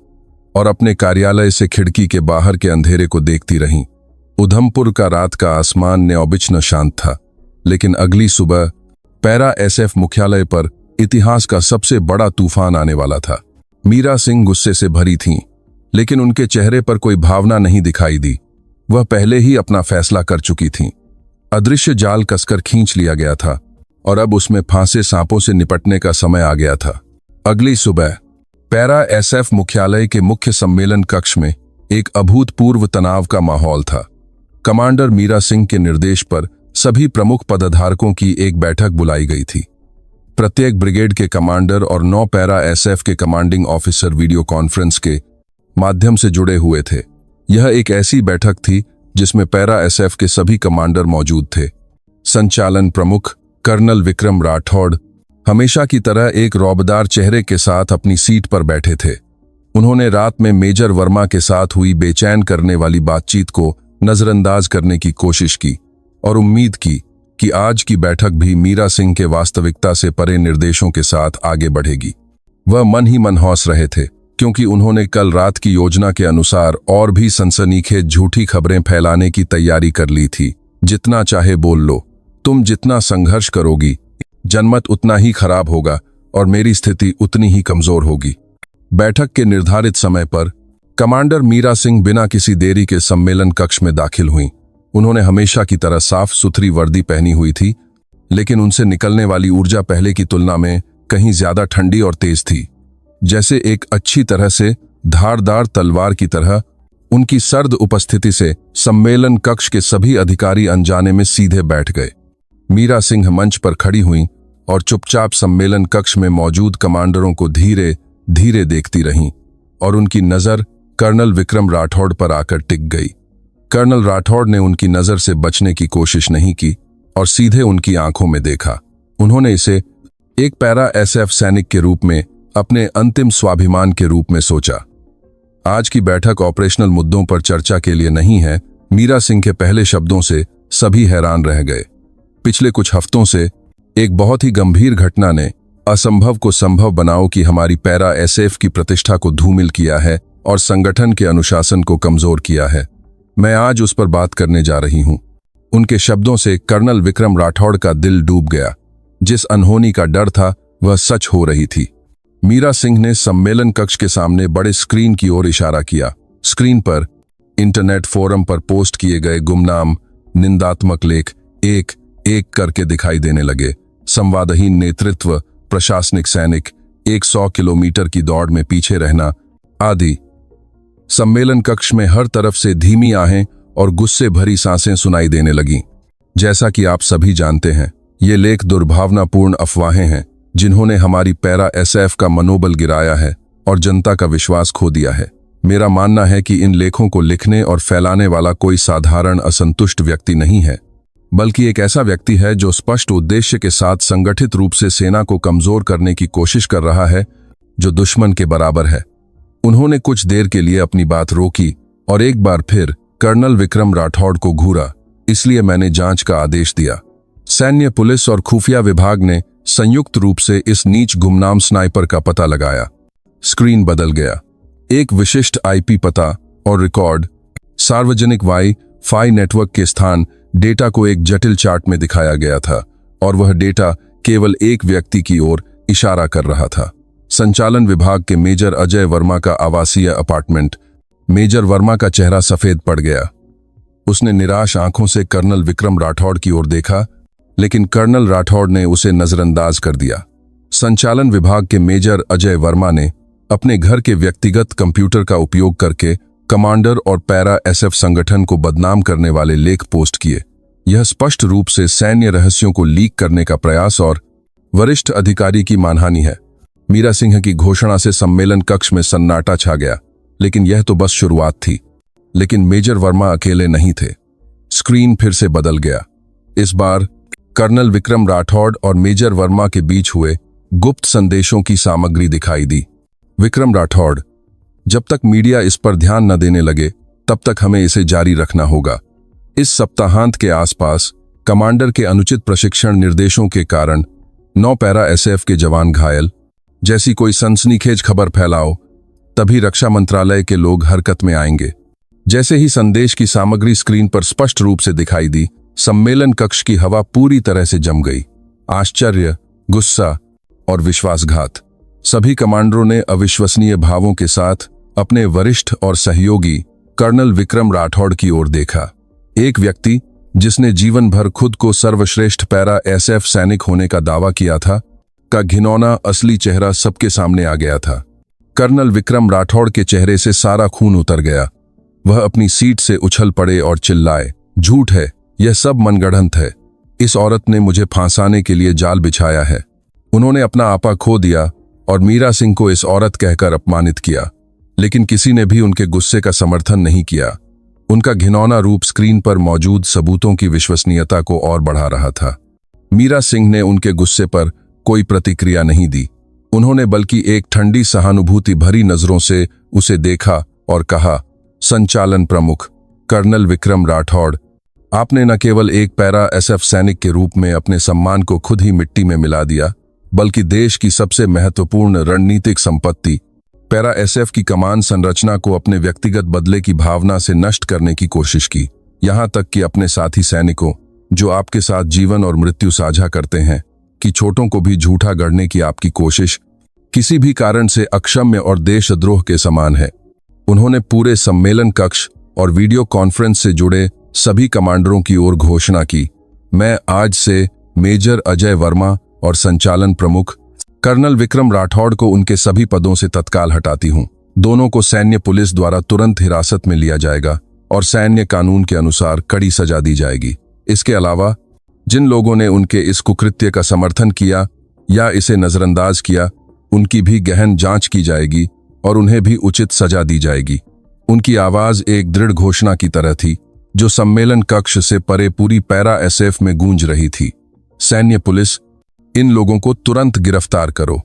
और अपने कार्यालय से खिड़की के बाहर के अंधेरे को देखती रहीं। उधमपुर का रात का आसमान न्योबिच्छ शांत था, लेकिन अगली सुबह पैरा एसएफ मुख्यालय पर इतिहास का सबसे बड़ा तूफान आने वाला था। मीरा सिंह गुस्से से भरी थीं, लेकिन उनके चेहरे पर कोई भावना नहीं दिखाई दी। वह पहले ही अपना फैसला कर चुकी थीं। अदृश्य जाल कसकर खींच लिया गया था और अब उसमें फांसे सांपों से निपटने का समय आ गया था। अगली सुबह पैरा एसएफ मुख्यालय के मुख्य सम्मेलन कक्ष में एक अभूतपूर्व तनाव का माहौल था। कमांडर मीरा सिंह के निर्देश पर सभी प्रमुख पदधारकों की एक बैठक बुलाई गई थी। प्रत्येक ब्रिगेड के कमांडर और 9 पैरा एसएफ के कमांडिंग ऑफिसर वीडियो कॉन्फ्रेंस के माध्यम से जुड़े हुए थे। यह एक ऐसी बैठक थी जिसमें पैरा एसएफ के सभी कमांडर मौजूद थे। संचालन प्रमुख कर्नल विक्रम राठौड़ हमेशा की तरह एक रौबदार चेहरे के साथ अपनी सीट पर बैठे थे। उन्होंने रात में मेजर वर्मा के साथ हुई बेचैन करने वाली बातचीत को नजरअंदाज करने की कोशिश की और उम्मीद की कि आज की बैठक भी मीरा सिंह के वास्तविकता से परे निर्देशों के साथ आगे बढ़ेगी। वह मन ही मन हौस रहे थे, क्योंकि उन्होंने कल रात की योजना के अनुसार और भी सनसनीखेज झूठी खबरें फैलाने की तैयारी कर ली थी। जितना चाहे बोल लो, तुम जितना संघर्ष करोगी, जनमत उतना ही खराब होगा और मेरी स्थिति उतनी ही कमजोर होगी। बैठक के निर्धारित समय पर कमांडर मीरा सिंह बिना किसी देरी के सम्मेलन कक्ष में दाखिल हुईं। उन्होंने हमेशा की तरह साफ सुथरी वर्दी पहनी हुई थी, लेकिन उनसे निकलने वाली ऊर्जा पहले की तुलना में कहीं ज्यादा ठंडी और तेज थी। जैसे एक अच्छी तरह से धारदार तलवार की तरह उनकी सर्द उपस्थिति से सम्मेलन कक्ष के सभी अधिकारी अनजाने में सीधे बैठ गए। मीरा सिंह मंच पर खड़ी हुईं और चुपचाप सम्मेलन कक्ष में मौजूद कमांडरों को धीरे धीरे देखती रहीं और उनकी नजर कर्नल विक्रम राठौड़ पर आकर टिक गई। कर्नल राठौड़ ने उनकी नजर से बचने की कोशिश नहीं की और सीधे उनकी आंखों में देखा। उन्होंने इसे एक पैरा एसएफ सैनिक के रूप में अपने अंतिम स्वाभिमान के रूप में सोचा। आज की बैठक ऑपरेशनल मुद्दों पर चर्चा के लिए नहीं है। मीरा सिंह के पहले शब्दों से सभी हैरान रह गए। पिछले कुछ हफ्तों से एक बहुत ही गंभीर घटना ने असंभव को संभव बनाओ कि हमारी पैरा एसएफ की प्रतिष्ठा को धूमिल किया है और संगठन के अनुशासन को कमजोर किया है। मैं आज उस पर बात करने जा रही हूं। उनके शब्दों से कर्नल विक्रम राठौड़ का दिल डूब गया। जिस अनहोनी का डर था वह सच हो रही थी। मीरा सिंह ने सम्मेलन कक्ष के सामने बड़े स्क्रीन की ओर इशारा किया। स्क्रीन पर इंटरनेट फोरम पर पोस्ट किए गए गुमनाम निंदात्मक लेख एक एक करके दिखाई देने लगे। संवादहीन नेतृत्व, प्रशासनिक सैनिक, 100 किलोमीटर की दौड़ में पीछे रहना आदि। सम्मेलन कक्ष में हर तरफ से धीमी आहें और गुस्से भरी सांसें सुनाई देने लगीं। जैसा कि आप सभी जानते हैं, ये लेख दुर्भावनापूर्ण अफवाहें हैं जिन्होंने हमारी पैरा एसएफ का मनोबल गिराया है और जनता का विश्वास खो दिया है। मेरा मानना है कि इन लेखों को लिखने और फैलाने वाला कोई साधारण असंतुष्ट व्यक्ति नहीं है, बल्कि एक ऐसा व्यक्ति है जो स्पष्ट उद्देश्य के साथ संगठित रूप से सेना को कमजोर करने की कोशिश कर रहा है, जो दुश्मन के बराबर है। उन्होंने कुछ देर के लिए अपनी बात रोकी और एक बार फिर कर्नल विक्रम राठौड़ को घूरा। इसलिए मैंने जांच का आदेश दिया। सैन्य, पुलिस और खुफिया विभाग ने संयुक्त रूप से इस नीच गुमनाम स्नाइपर का पता लगाया। स्क्रीन बदल गया। एक विशिष्ट आईपी पता और रिकॉर्ड, सार्वजनिक वाई-फाई नेटवर्क के स्थान डेटा को एक जटिल चार्ट में दिखाया गया था और वह डेटा केवल एक व्यक्ति की ओर इशारा कर रहा था। संचालन विभाग के मेजर अजय वर्मा का आवासीय अपार्टमेंट। मेजर वर्मा का चेहरा सफेद पड़ गया। उसने निराश आंखों से कर्नल विक्रम राठौड़ की ओर देखा, लेकिन कर्नल राठौड़ ने उसे नजरअंदाज कर दिया। संचालन विभाग के मेजर अजय वर्मा ने अपने घर के व्यक्तिगत कंप्यूटर का उपयोग करके कमांडर और पैरा एसएफ संगठन को बदनाम करने वाले लेख पोस्ट किए। यह स्पष्ट रूप से सैन्य रहस्यों को लीक करने का प्रयास और वरिष्ठ अधिकारी की मानहानि है। मीरा सिंह की घोषणा से सम्मेलन कक्ष में सन्नाटा छा गया, लेकिन यह तो बस शुरुआत थी। लेकिन मेजर वर्मा अकेले नहीं थे। स्क्रीन फिर से बदल गया। इस बार कर्नल विक्रम राठौड़ और मेजर वर्मा के बीच हुए गुप्त संदेशों की सामग्री दिखाई दी। विक्रम राठौड़, जब तक मीडिया इस पर ध्यान न देने लगे, तब तक हमें इसे जारी रखना होगा। इस सप्ताहांत के आसपास कमांडर के अनुचित प्रशिक्षण निर्देशों के कारण 9 पैरा एसएफ के जवान घायल। जैसी कोई सनसनीखेज खबर फैलाओ, तभी रक्षा मंत्रालय के लोग हरकत में आएंगे। जैसे ही संदेश की सामग्री स्क्रीन पर स्पष्ट रूप से दिखाई दी, सम्मेलन कक्ष की हवा पूरी तरह से जम गई। आश्चर्य, गुस्सा और विश्वासघात। सभी कमांडरों ने अविश्वसनीय भावों के साथ अपने वरिष्ठ और सहयोगी कर्नल विक्रम राठौड़ की ओर देखा। एक व्यक्ति जिसने जीवन भर खुद को सर्वश्रेष्ठ पैरा एसएफ सैनिक होने का दावा किया था, का घिनौना असली चेहरा सबके सामने आ गया था। कर्नल विक्रम राठौड़ के चेहरे से सारा खून उतर गया। वह अपनी सीट से उछल पड़े और चिल्लाए, झूठ है, यह सब मनगढ़ंत है। इस औरत ने मुझे फांसाने के लिए जाल बिछाया है। उन्होंने अपना आपा खो दिया और मीरा सिंह को इस औरत कहकर अपमानित किया, लेकिन किसी ने भी उनके गुस्से का समर्थन नहीं किया। उनका घिनौना रूप स्क्रीन पर मौजूद सबूतों की विश्वसनीयता को और बढ़ा रहा था। मीरा सिंह ने उनके गुस्से पर कोई प्रतिक्रिया नहीं दी। उन्होंने बल्कि एक ठंडी सहानुभूति भरी नजरों से उसे देखा और कहा, संचालन प्रमुख कर्नल विक्रम राठौड़, आपने न केवल एक पैरा एसएफ सैनिक के रूप में अपने सम्मान को खुद ही मिट्टी में मिला दिया, बल्कि देश की सबसे महत्वपूर्ण रणनीतिक संपत्ति पैरा एसएफ की कमान संरचना को अपने व्यक्तिगत बदले की भावना से नष्ट करने की कोशिश की। यहां तक कि अपने साथी सैनिकों, जो आपके साथ जीवन और मृत्यु साझा करते हैं, कि छोटों को भी झूठा गढ़ने की आपकी कोशिश किसी भी कारण से अक्षम्य और देशद्रोह के समान है। उन्होंने पूरे सम्मेलन कक्ष और वीडियो कॉन्फ्रेंस से जुड़े सभी कमांडरों की ओर घोषणा की, मैं आज से मेजर अजय वर्मा और संचालन प्रमुख कर्नल विक्रम राठौड़ को उनके सभी पदों से तत्काल हटाती हूं। दोनों को सैन्य पुलिस द्वारा तुरंत हिरासत में लिया जाएगा और सैन्य कानून के अनुसार कड़ी सजा दी जाएगी। इसके अलावा जिन लोगों ने उनके इस कुकृत्य का समर्थन किया या इसे नजरअंदाज किया, उनकी भी गहन जांच की जाएगी और उन्हें भी उचित सजा दी जाएगी। उनकी आवाज एक दृढ़ घोषणा की तरह थी, जो सम्मेलन कक्ष से परे पूरी पैरा एसएफ में गूंज रही थी। सैन्य पुलिस, इन लोगों को तुरंत गिरफ्तार करो।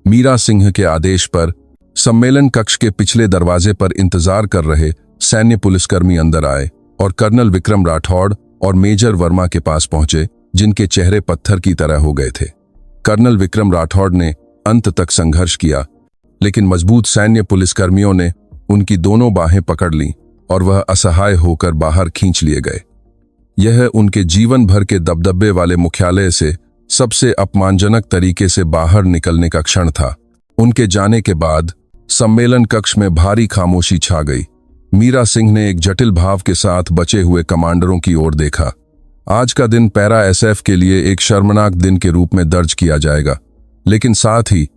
मीरा सिंह के आदेश पर सम्मेलन कक्ष के पिछले दरवाजे पर इंतजार कर रहे सैन्य पुलिसकर्मी अंदर आए और कर्नल विक्रम राठौड़ और मेजर वर्मा के पास पहुंचे, जिनके चेहरे पत्थर की तरह हो गए थे। कर्नल विक्रम राठौड़ ने अंत तक संघर्ष किया, लेकिन मजबूत सैन्य पुलिसकर्मियों ने उनकी दोनों बाहें पकड़ लीं और वह असहाय होकर बाहर खींच लिए गए। यह उनके जीवन भर के दबदबे वाले मुख्यालय से सबसे अपमानजनक तरीके से बाहर निकलने का क्षण था। उनके जाने के बाद सम्मेलन कक्ष में भारी खामोशी छा गई। मीरा सिंह ने एक जटिल भाव के साथ बचे हुए कमांडरों की ओर देखा। आज का दिन पैरा एसएफ के लिए एक शर्मनाक दिन के रूप में दर्ज किया जाएगा, लेकिन साथ ही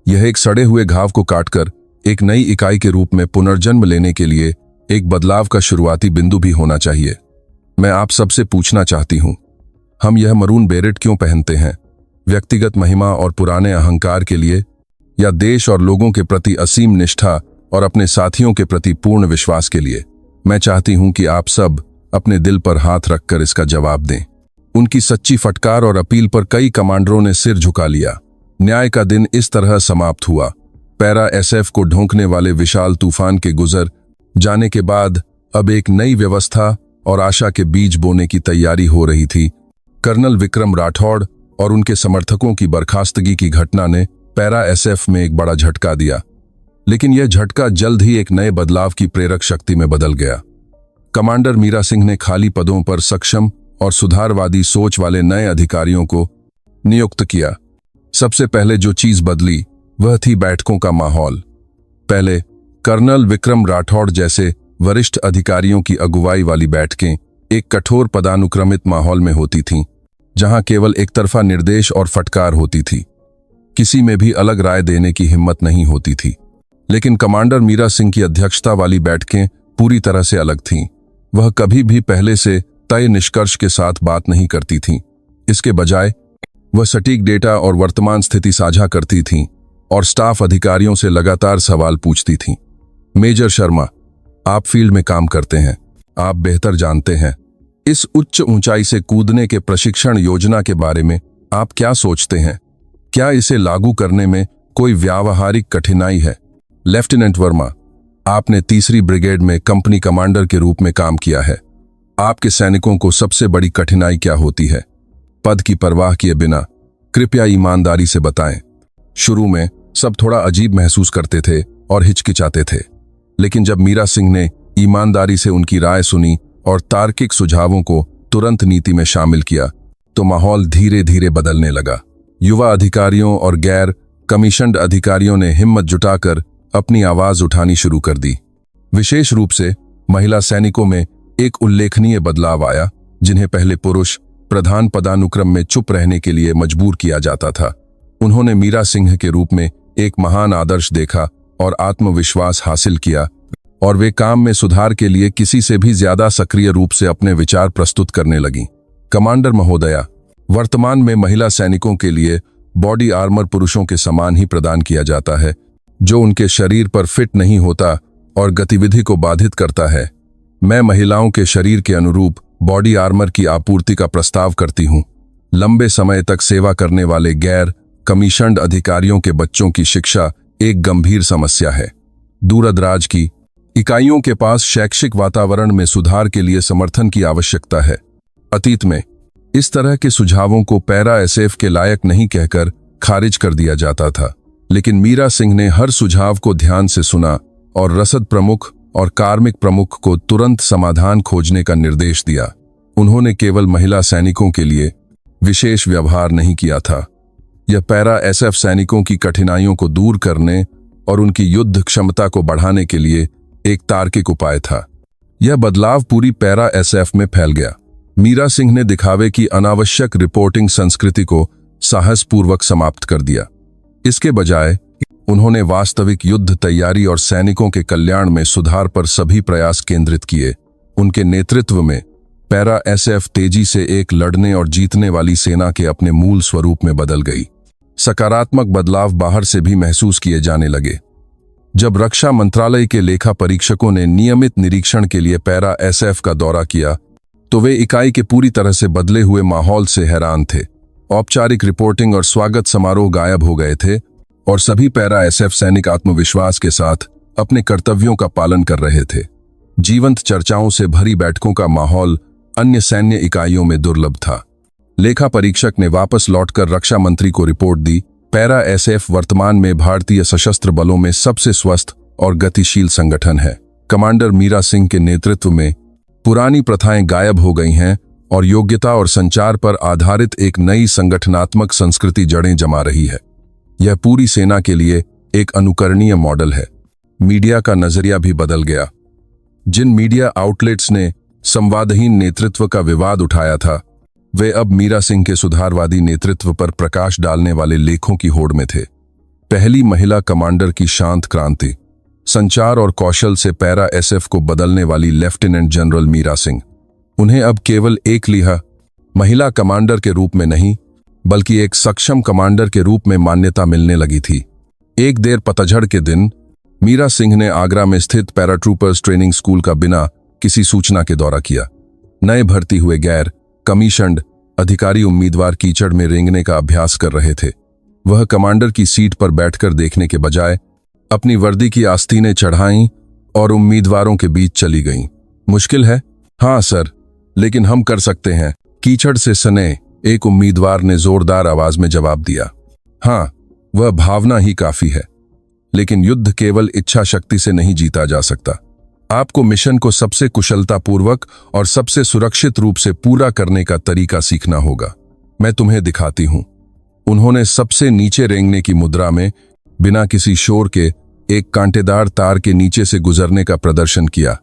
यह एक सड़े हुए घाव को काटकर एक नई इकाई के रूप में पुनर्जन्म लेने के लिए एक बदलाव का शुरुआती बिंदु भी होना चाहिए। मैं आप सबसे पूछना चाहती हूं, हम यह मरून बेरेट क्यों पहनते हैं? व्यक्तिगत महिमा और पुराने अहंकार के लिए, या देश और लोगों के प्रति असीम निष्ठा और अपने साथियों के प्रति पूर्ण विश्वास के लिए? मैं चाहती हूं कि आप सब अपने दिल पर हाथ रखकर इसका जवाब दें। उनकी सच्ची फटकार और अपील पर कई कमांडरों ने सिर झुका लिया। न्याय का दिन इस तरह समाप्त हुआ। पैरा एसएफ को ढोंकने वाले विशाल तूफान के गुजर जाने के बाद अब एक नई व्यवस्था और आशा के बीज बोने की तैयारी हो रही थी। कर्नल विक्रम राठौड़ और उनके समर्थकों की बर्खास्तगी की घटना ने पैरा एसएफ में एक बड़ा झटका दिया, लेकिन यह झटका जल्द ही एक नए बदलाव की प्रेरक शक्ति में बदल गया। कमांडर मीरा सिंह ने खाली पदों पर सक्षम और सुधारवादी सोच वाले नए अधिकारियों को नियुक्त किया। सबसे पहले जो चीज बदली वह थी बैठकों का माहौल। पहले कर्नल विक्रम राठौड़ जैसे वरिष्ठ अधिकारियों की अगुवाई वाली बैठकें एक कठोर पदानुक्रमित माहौल में होती थीं, जहां केवल एक तरफा निर्देश और फटकार होती थी। किसी में भी अलग राय देने की हिम्मत नहीं होती थी। लेकिन कमांडर मीरा सिंह की अध्यक्षता वाली बैठकें पूरी तरह से अलग थीं। वह कभी भी पहले से तय निष्कर्ष के साथ बात नहीं करती थीं। इसके बजाय वह सटीक डेटा और वर्तमान स्थिति साझा करती थीं और स्टाफ अधिकारियों से लगातार सवाल पूछती थीं। मेजर शर्मा, आप फील्ड में काम करते हैं, आप बेहतर जानते हैं। इस उच्च ऊंचाई से कूदने के प्रशिक्षण योजना के बारे में आप क्या सोचते हैं? क्या इसे लागू करने में कोई व्यावहारिक कठिनाई है? लेफ्टिनेंट वर्मा, आपने 3री ब्रिगेड में कंपनी कमांडर के रूप में काम किया है। आपके सैनिकों को सबसे बड़ी कठिनाई क्या होती है? पद की परवाह किए बिना कृपया ईमानदारी से बताएं। शुरू में सब थोड़ा अजीब महसूस करते थे और हिचकिचाते थे, लेकिन जब मीरा सिंह ने ईमानदारी से उनकी राय सुनी और तार्किक सुझावों को तुरंत नीति में शामिल किया, तो माहौल धीरे धीरे बदलने लगा। युवा अधिकारियों और गैर कमीशन्ड अधिकारियों ने हिम्मत जुटाकर अपनी आवाज उठानी शुरू कर दी। विशेष रूप से महिला सैनिकों में एक उल्लेखनीय बदलाव आया, जिन्हें पहले पुरुष प्रधान पदानुक्रम में चुप रहने के लिए मजबूर किया जाता था। उन्होंने मीरा सिंह के रूप में एक महान आदर्श देखा और आत्मविश्वास हासिल किया, और वे काम में सुधार के लिए किसी से भी ज्यादा सक्रिय रूप से अपने विचार प्रस्तुत करने लगीं। कमांडर महोदया, वर्तमान में महिला सैनिकों के लिए बॉडी आर्मर पुरुषों के समान ही प्रदान किया जाता है, जो उनके शरीर पर फिट नहीं होता और गतिविधि को बाधित करता है। मैं महिलाओं के शरीर के अनुरूप बॉडी आर्मर की आपूर्ति का प्रस्ताव करती हूँ। लंबे समय तक सेवा करने वाले गैर कमीशन्ड अधिकारियों के बच्चों की शिक्षा एक गंभीर समस्या है। दूरदराज की इकाइयों के पास शैक्षिक वातावरण में सुधार के लिए समर्थन की आवश्यकता है। अतीत में इस तरह के सुझावों को पैरा एसएफ के लायक नहीं कहकर खारिज कर दिया जाता था, लेकिन मीरा सिंह ने हर सुझाव को ध्यान से सुना और रसद प्रमुख और कार्मिक प्रमुख को तुरंत समाधान खोजने का निर्देश दिया। उन्होंने केवल महिला सैनिकों के लिए विशेष व्यवहार नहीं किया था, यह पैरा एसएफ सैनिकों की कठिनाइयों को दूर करने और उनकी युद्ध क्षमता को बढ़ाने के लिए एक तार्किक उपाय था। यह बदलाव पूरी पैरा एसएफ में फैल गया। मीरा सिंह ने दिखावे की अनावश्यक रिपोर्टिंग संस्कृति को साहसपूर्वक समाप्त कर दिया। इसके बजाय उन्होंने वास्तविक युद्ध तैयारी और सैनिकों के कल्याण में सुधार पर सभी प्रयास केंद्रित किए। उनके नेतृत्व में पैरा एसएफ तेजी से एक लड़ने और जीतने वाली सेना के अपने मूल स्वरूप में बदल गई। सकारात्मक बदलाव बाहर से भी महसूस किए जाने लगे। जब रक्षा मंत्रालय के लेखा परीक्षकों ने नियमित निरीक्षण के लिए पैरा एसएफ का दौरा किया, तो वे इकाई के पूरी तरह से बदले हुए माहौल से हैरान थे। औपचारिक रिपोर्टिंग और स्वागत समारोह गायब हो गए थे और सभी पैरा एसएफ सैनिक आत्मविश्वास के साथ अपने कर्तव्यों का पालन कर रहे थे। जीवंत चर्चाओं से भरी बैठकों का माहौल अन्य सैन्य इकाइयों में दुर्लभ था। लेखा परीक्षक ने वापस लौटकर रक्षा मंत्री को रिपोर्ट दी, पैरा एसएफ वर्तमान में भारतीय सशस्त्र बलों में सबसे स्वस्थ और गतिशील संगठन है। कमांडर मीरा सिंह के नेतृत्व में पुरानी प्रथाएं गायब हो गई हैं और योग्यता और संचार पर आधारित एक नई संगठनात्मक संस्कृति जड़ें जमा रही है। यह पूरी सेना के लिए एक अनुकरणीय मॉडल है। मीडिया का नजरिया भी बदल गया। जिन मीडिया आउटलेट्स ने संवादहीन नेतृत्व का विवाद उठाया था, वे अब मीरा सिंह के सुधारवादी नेतृत्व पर प्रकाश डालने वाले लेखों की होड़ में थे। पहली महिला कमांडर की शांत क्रांति, संचार और कौशल से पैरा एसएफ को बदलने वाली लेफ्टिनेंट जनरल मीरा सिंह। उन्हें अब केवल एक लिहा महिला कमांडर के रूप में नहीं, बल्कि एक सक्षम कमांडर के रूप में मान्यता मिलने लगी थी। एक देर पतझड़ के दिन मीरा सिंह ने आगरा में स्थित पैराट्रूपर्स ट्रेनिंग स्कूल का बिना किसी सूचना के दौरा किया। नए भर्ती हुए गैर कमीशन्ड अधिकारी उम्मीदवार कीचड़ में रेंगने का अभ्यास कर रहे थे। वह कमांडर की सीट पर बैठकर देखने के बजाय अपनी वर्दी की आस्तीनें चढ़ाईं और उम्मीदवारों के बीच चली गईं। मुश्किल है? हाँ सर, लेकिन हम कर सकते हैं, कीचड़ से सने एक उम्मीदवार ने जोरदार आवाज में जवाब दिया। हाँ, वह भावना ही काफी है, लेकिन युद्ध केवल इच्छा शक्ति से नहीं जीता जा सकता। आपको मिशन को सबसे कुशलतापूर्वक और सबसे सुरक्षित रूप से पूरा करने का तरीका सीखना होगा। मैं तुम्हें दिखाती हूं। उन्होंने सबसे नीचे रेंगने की मुद्रा में बिना किसी शोर के एक कांटेदार तार के नीचे से गुजरने का प्रदर्शन किया।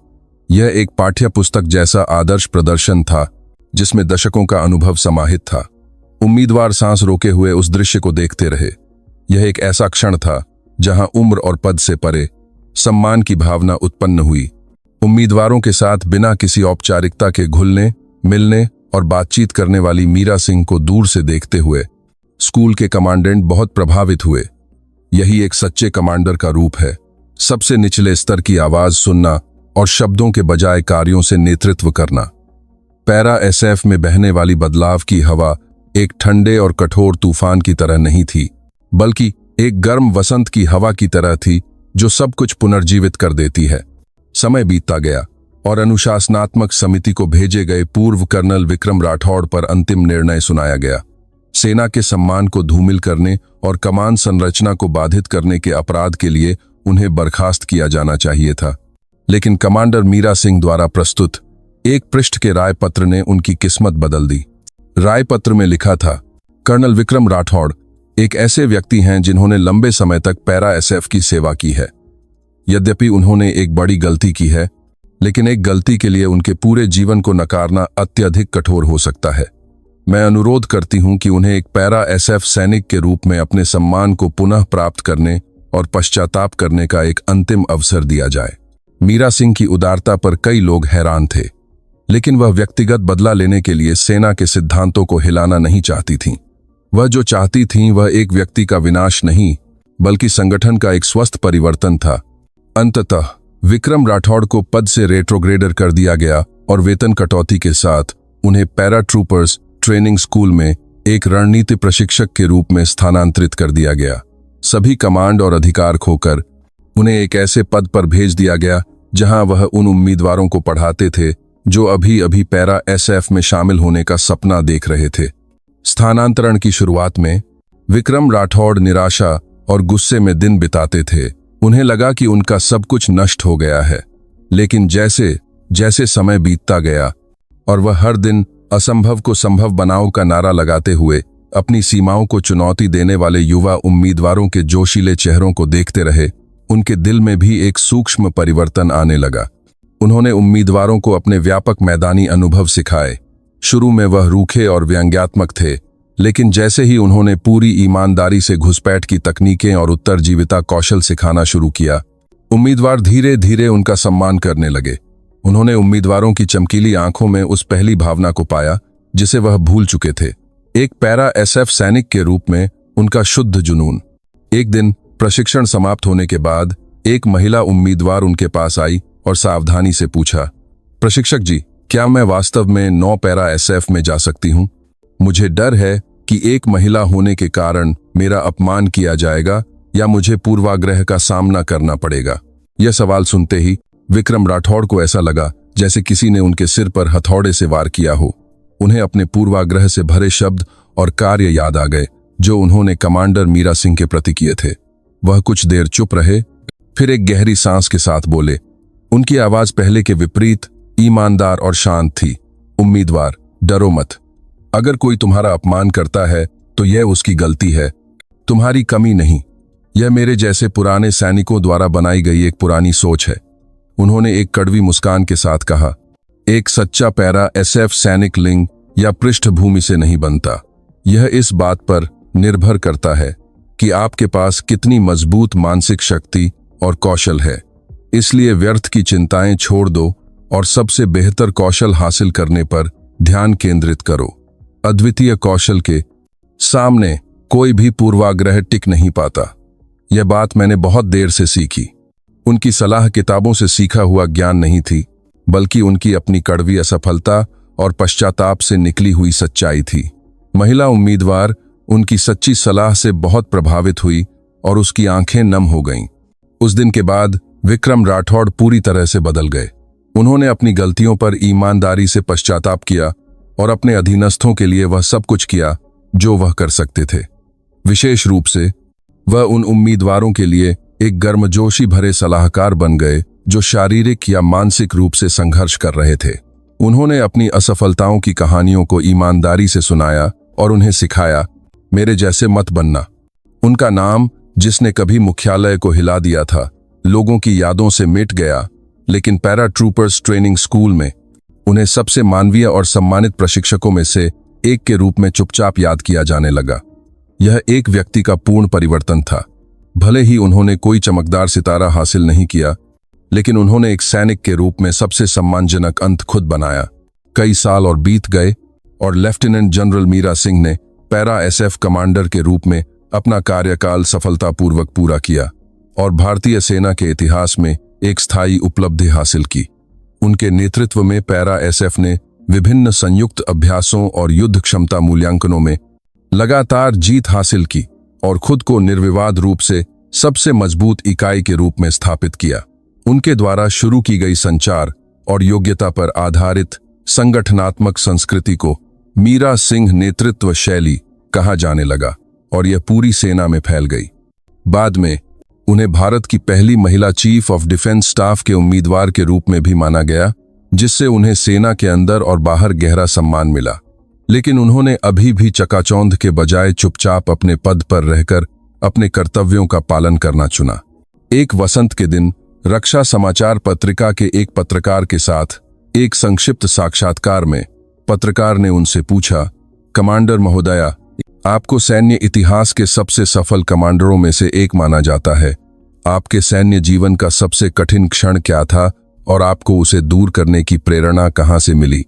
यह एक पाठ्य पुस्तक जैसा आदर्श प्रदर्शन था, जिसमें दशकों का अनुभव समाहित था। उम्मीदवार सांस रोके हुए उस दृश्य को देखते रहे। यह एक ऐसा क्षण था जहां उम्र और पद से परे सम्मान की भावना उत्पन्न हुई। उम्मीदवारों के साथ बिना किसी औपचारिकता के घुलने मिलने और बातचीत करने वाली मीरा सिंह को दूर से देखते हुए स्कूल के कमांडेंट बहुत प्रभावित हुए। यही एक सच्चे कमांडर का रूप है, सबसे निचले स्तर की आवाज सुनना और शब्दों के बजाय कार्यों से नेतृत्व करना। पैरा एसएफ में बहने वाली बदलाव की हवा एक ठंडे और कठोर तूफान की तरह नहीं थी, बल्कि एक गर्म वसंत की हवा की तरह थी जो सब कुछ पुनर्जीवित कर देती है। समय बीतता गया और अनुशासनात्मक समिति को भेजे गए पूर्व कर्नल विक्रम राठौड़ पर अंतिम निर्णय सुनाया गया। सेना के सम्मान को धूमिल करने और कमान संरचना को बाधित करने के अपराध के लिए उन्हें बर्खास्त किया जाना चाहिए था। लेकिन कमांडर मीरा सिंह द्वारा प्रस्तुत एक पृष्ठ के राय पत्र ने उनकी किस्मत बदल दी। राय पत्र में लिखा था, कर्नल विक्रम राठौड़ एक ऐसे व्यक्ति हैं जिन्होंने लंबे समय तक पैरा एसएफ की सेवा की है। यद्यपि उन्होंने एक बड़ी गलती की है, लेकिन एक गलती के लिए उनके पूरे जीवन को नकारना अत्यधिक कठोर हो सकता है। मैं अनुरोध करती हूं कि उन्हें एक पैरा एसएफ सैनिक के रूप में अपने सम्मान को पुनः प्राप्त करने और पश्चाताप करने का एक अंतिम अवसर दिया जाए। मीरा सिंह की उदारता पर कई लोग हैरान थे, लेकिन वह व्यक्तिगत बदला लेने के लिए सेना के सिद्धांतों को हिलाना नहीं चाहती थीं। वह जो चाहती थीं वह एक व्यक्ति का विनाश नहीं, बल्कि संगठन का एक स्वस्थ परिवर्तन था। अंततः विक्रम राठौड़ को पद से रेट्रोग्रेडर कर दिया गया और वेतन कटौती के साथ उन्हें पैरा ट्रूपर्स ट्रेनिंग स्कूल में एक रणनीति प्रशिक्षक के रूप में स्थानांतरित कर दिया गया। सभी कमांड और अधिकार खोकर उन्हें एक ऐसे पद पर भेज दिया गया जहां वह उन उम्मीदवारों को पढ़ाते थे जो अभी अभी पैरा एसएफ में शामिल होने का सपना देख रहे थे। स्थानांतरण की शुरुआत में विक्रम राठौड़ निराशा और गुस्से में दिन बिताते थे। उन्हें लगा कि उनका सब कुछ नष्ट हो गया है, लेकिन जैसे जैसे समय बीतता गया और वह हर दिन असंभव को संभव बनाओ का नारा लगाते हुए अपनी सीमाओं को चुनौती देने वाले युवा उम्मीदवारों के जोशीले चेहरों को देखते रहे, उनके दिल में भी एक सूक्ष्म परिवर्तन आने लगा। उन्होंने उम्मीदवारों को अपने व्यापक मैदानी अनुभव सिखाए। शुरू में वह रूखे और व्यंग्यात्मक थे, लेकिन जैसे ही उन्होंने पूरी ईमानदारी से घुसपैठ की तकनीकें और उत्तरजीविता कौशल सिखाना शुरू किया, उम्मीदवार धीरे धीरे उनका सम्मान करने लगे। उन्होंने उम्मीदवारों की चमकीली आंखों में उस पहली भावना को पाया जिसे वह भूल चुके थे, एक पैरा एसएफ सैनिक के रूप में उनका शुद्ध जुनून। एक दिन प्रशिक्षण समाप्त होने के बाद एक महिला उम्मीदवार उनके पास आई और सावधानी से पूछा, प्रशिक्षक जी, क्या मैं वास्तव में 9 पैरा एसएफ में जा सकती हूं? मुझे डर है कि एक महिला होने के कारण मेरा अपमान किया जाएगा या मुझे पूर्वाग्रह का सामना करना पड़ेगा। यह सवाल सुनते ही विक्रम राठौड़ को ऐसा लगा जैसे किसी ने उनके सिर पर हथौड़े से वार किया हो। उन्हें अपने पूर्वाग्रह से भरे शब्द और कार्य याद आ गए जो उन्होंने कमांडर मीरा सिंह के प्रति किए थे। वह कुछ देर चुप रहे, फिर एक गहरी सांस के साथ बोले। उनकी आवाज पहले के विपरीत ईमानदार और शांत थी। उम्मीदवार, डरो मत। अगर कोई तुम्हारा अपमान करता है तो यह उसकी गलती है, तुम्हारी कमी नहीं। यह मेरे जैसे पुराने सैनिकों द्वारा बनाई गई एक पुरानी सोच है। उन्होंने एक कड़वी मुस्कान के साथ कहा, एक सच्चा पैरा एसएफ सैनिक लिंग या पृष्ठभूमि से नहीं बनता। यह इस बात पर निर्भर करता है कि आपके पास कितनी मजबूत मानसिक शक्ति और कौशल है। इसलिए व्यर्थ की चिंताएं छोड़ दो और सबसे बेहतर कौशल हासिल करने पर ध्यान केंद्रित करो। अद्वितीय कौशल के सामने कोई भी पूर्वाग्रह टिक नहीं पाता। यह बात मैंने बहुत देर से सीखी। उनकी सलाह किताबों से सीखा हुआ ज्ञान नहीं थी, बल्कि उनकी अपनी कड़वी असफलता और पश्चाताप से निकली हुई सच्चाई थी। महिला उम्मीदवार उनकी सच्ची सलाह से बहुत प्रभावित हुई और उसकी आंखें नम हो गईं। उस दिन के बाद विक्रम राठौड़ पूरी तरह से बदल गए। उन्होंने अपनी गलतियों पर ईमानदारी से पश्चाताप किया और अपने अधीनस्थों के लिए वह सब कुछ किया जो वह कर सकते थे। विशेष रूप से वह उन उम्मीदवारों के लिए एक गर्मजोशी भरे सलाहकार बन गए जो शारीरिक या मानसिक रूप से संघर्ष कर रहे थे। उन्होंने अपनी असफलताओं की कहानियों को ईमानदारी से सुनाया और उन्हें सिखाया, मेरे जैसे मत बनना। उनका नाम, जिसने कभी मुख्यालय को हिला दिया था, लोगों की यादों से मिट गया, लेकिन पैरा ट्रूपर्स ट्रेनिंग स्कूल में उन्हें सबसे मानवीय और सम्मानित प्रशिक्षकों में से एक के रूप में चुपचाप याद किया जाने लगा। यह एक व्यक्ति का पूर्ण परिवर्तन था। भले ही उन्होंने कोई चमकदार सितारा हासिल नहीं किया, लेकिन उन्होंने एक सैनिक के रूप में सबसे सम्मानजनक अंत खुद बनाया। कई साल और बीत गए और लेफ्टिनेंट जनरल मीरा सिंह ने पैरा एसएफ कमांडर के रूप में अपना कार्यकाल सफलतापूर्वक पूरा किया और भारतीय सेना के इतिहास में एक स्थायी उपलब्धि हासिल की। उनके नेतृत्व में पैरा एसएफ ने विभिन्न संयुक्त अभ्यासों और युद्ध क्षमता मूल्यांकनों में लगातार जीत हासिल की और खुद को निर्विवाद रूप से सबसे मजबूत इकाई के रूप में स्थापित किया। उनके द्वारा शुरू की गई संचार और योग्यता पर आधारित संगठनात्मक संस्कृति को मीरा सिंह नेतृत्व शैली कहा जाने लगा और यह पूरी सेना में फैल गई। बाद में उन्हें भारत की पहली महिला चीफ ऑफ डिफेंस स्टाफ के उम्मीदवार के रूप में भी माना गया, जिससे उन्हें सेना के अंदर और बाहर गहरा सम्मान मिला। लेकिन उन्होंने अभी भी चकाचौंध के बजाय चुपचाप अपने पद पर रहकर अपने कर्तव्यों का पालन करना चुना। एक वसंत के दिन रक्षा समाचार पत्रिका के एक पत्रकार के साथ एक संक्षिप्त साक्षात्कार में पत्रकार ने उनसे पूछा, कमांडर महोदया, आपको सैन्य इतिहास के सबसे सफल कमांडरों में से एक माना जाता है। आपके सैन्य जीवन का सबसे कठिन क्षण क्या था और आपको उसे दूर करने की प्रेरणा कहां से मिली?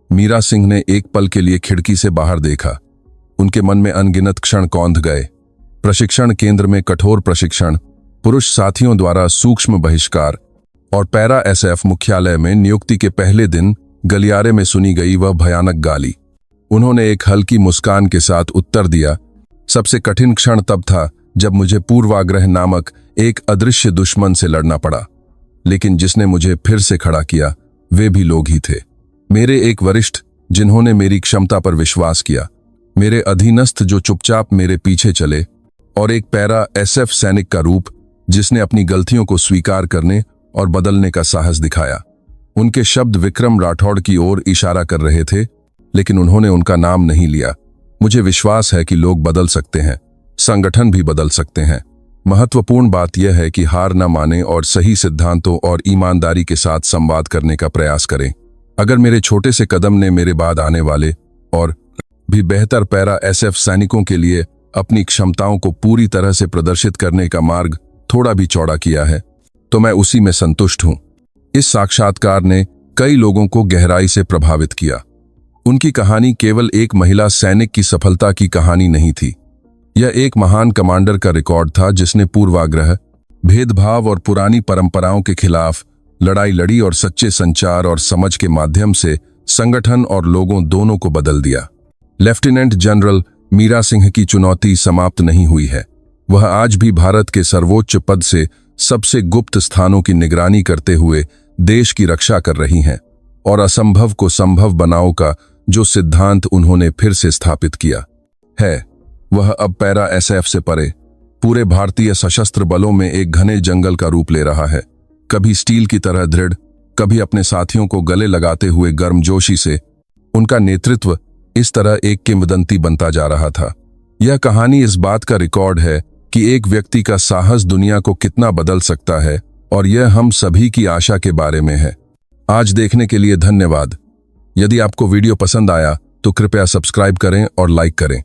मीरा सिंह ने एक पल के लिए खिड़की से बाहर देखा। उनके मन में अनगिनत क्षण कौंध गए। प्रशिक्षण केंद्र में कठोर प्रशिक्षण, पुरुष साथियों द्वारा सूक्ष्म बहिष्कार और पैरा एसएफ मुख्यालय में नियुक्ति के पहले दिन गलियारे में सुनी गई वह भयानक गाली। उन्होंने एक हल्की मुस्कान के साथ उत्तर दिया, सबसे कठिन क्षण तब था जब मुझे पूर्वाग्रह नामक एक अदृश्य दुश्मन से लड़ना पड़ा, लेकिन जिसने मुझे फिर से खड़ा किया वे भी लोग ही थे। मेरे एक वरिष्ठ जिन्होंने मेरी क्षमता पर विश्वास किया, मेरे अधीनस्थ जो चुपचाप मेरे पीछे चले, और एक पैरा एसएफ सैनिक का रूप जिसने अपनी गलतियों को स्वीकार करने और बदलने का साहस दिखाया। उनके शब्द विक्रम राठौड़ की ओर इशारा कर रहे थे, लेकिन उन्होंने उनका नाम नहीं लिया। मुझे विश्वास है कि लोग बदल सकते हैं, संगठन भी बदल सकते हैं। महत्वपूर्ण बात यह है कि हार न माने और सही सिद्धांतों और ईमानदारी के साथ संवाद करने का प्रयास करें। अगर मेरे छोटे से कदम ने मेरे बाद आने वाले और भी बेहतर पैरा एसएफ सैनिकों के लिए अपनी क्षमताओं को पूरी तरह से प्रदर्शित करने का मार्ग थोड़ा भी चौड़ा किया है, तो मैं उसी में संतुष्ट हूं। इस साक्षात्कार ने कई लोगों को गहराई से प्रभावित किया। उनकी कहानी केवल एक महिला सैनिक की सफलता की कहानी नहीं थी। यह एक महान कमांडर का रिकॉर्ड था जिसने पूर्वाग्रह, भेदभाव और पुरानी परंपराओं के खिलाफ लड़ाई लड़ी और सच्चे संचार और समझ के माध्यम से संगठन और लोगों दोनों को बदल दिया। लेफ्टिनेंट जनरल मीरा सिंह की चुनौती समाप्त नहीं हुई है। वह आज भी भारत के सर्वोच्च पद से सबसे गुप्त स्थानों की निगरानी करते हुए देश की रक्षा कर रही हैं और असंभव को संभव बनाओ का जो सिद्धांत उन्होंने फिर से स्थापित किया है, वह अब पैरा एसएफ से परे पूरे भारतीय सशस्त्र बलों में एक घने जंगल का रूप ले रहा है। कभी स्टील की तरह दृढ़, कभी अपने साथियों को गले लगाते हुए गर्मजोशी से, उनका नेतृत्व इस तरह एक किंवदंती बनता जा रहा था। यह कहानी इस बात का रिकॉर्ड है कि एक व्यक्ति का साहस दुनिया को कितना बदल सकता है, और यह हम सभी की आशा के बारे में है। आज देखने के लिए धन्यवाद। यदि आपको वीडियो पसंद आया तो कृपया सब्सक्राइब करें और लाइक करें।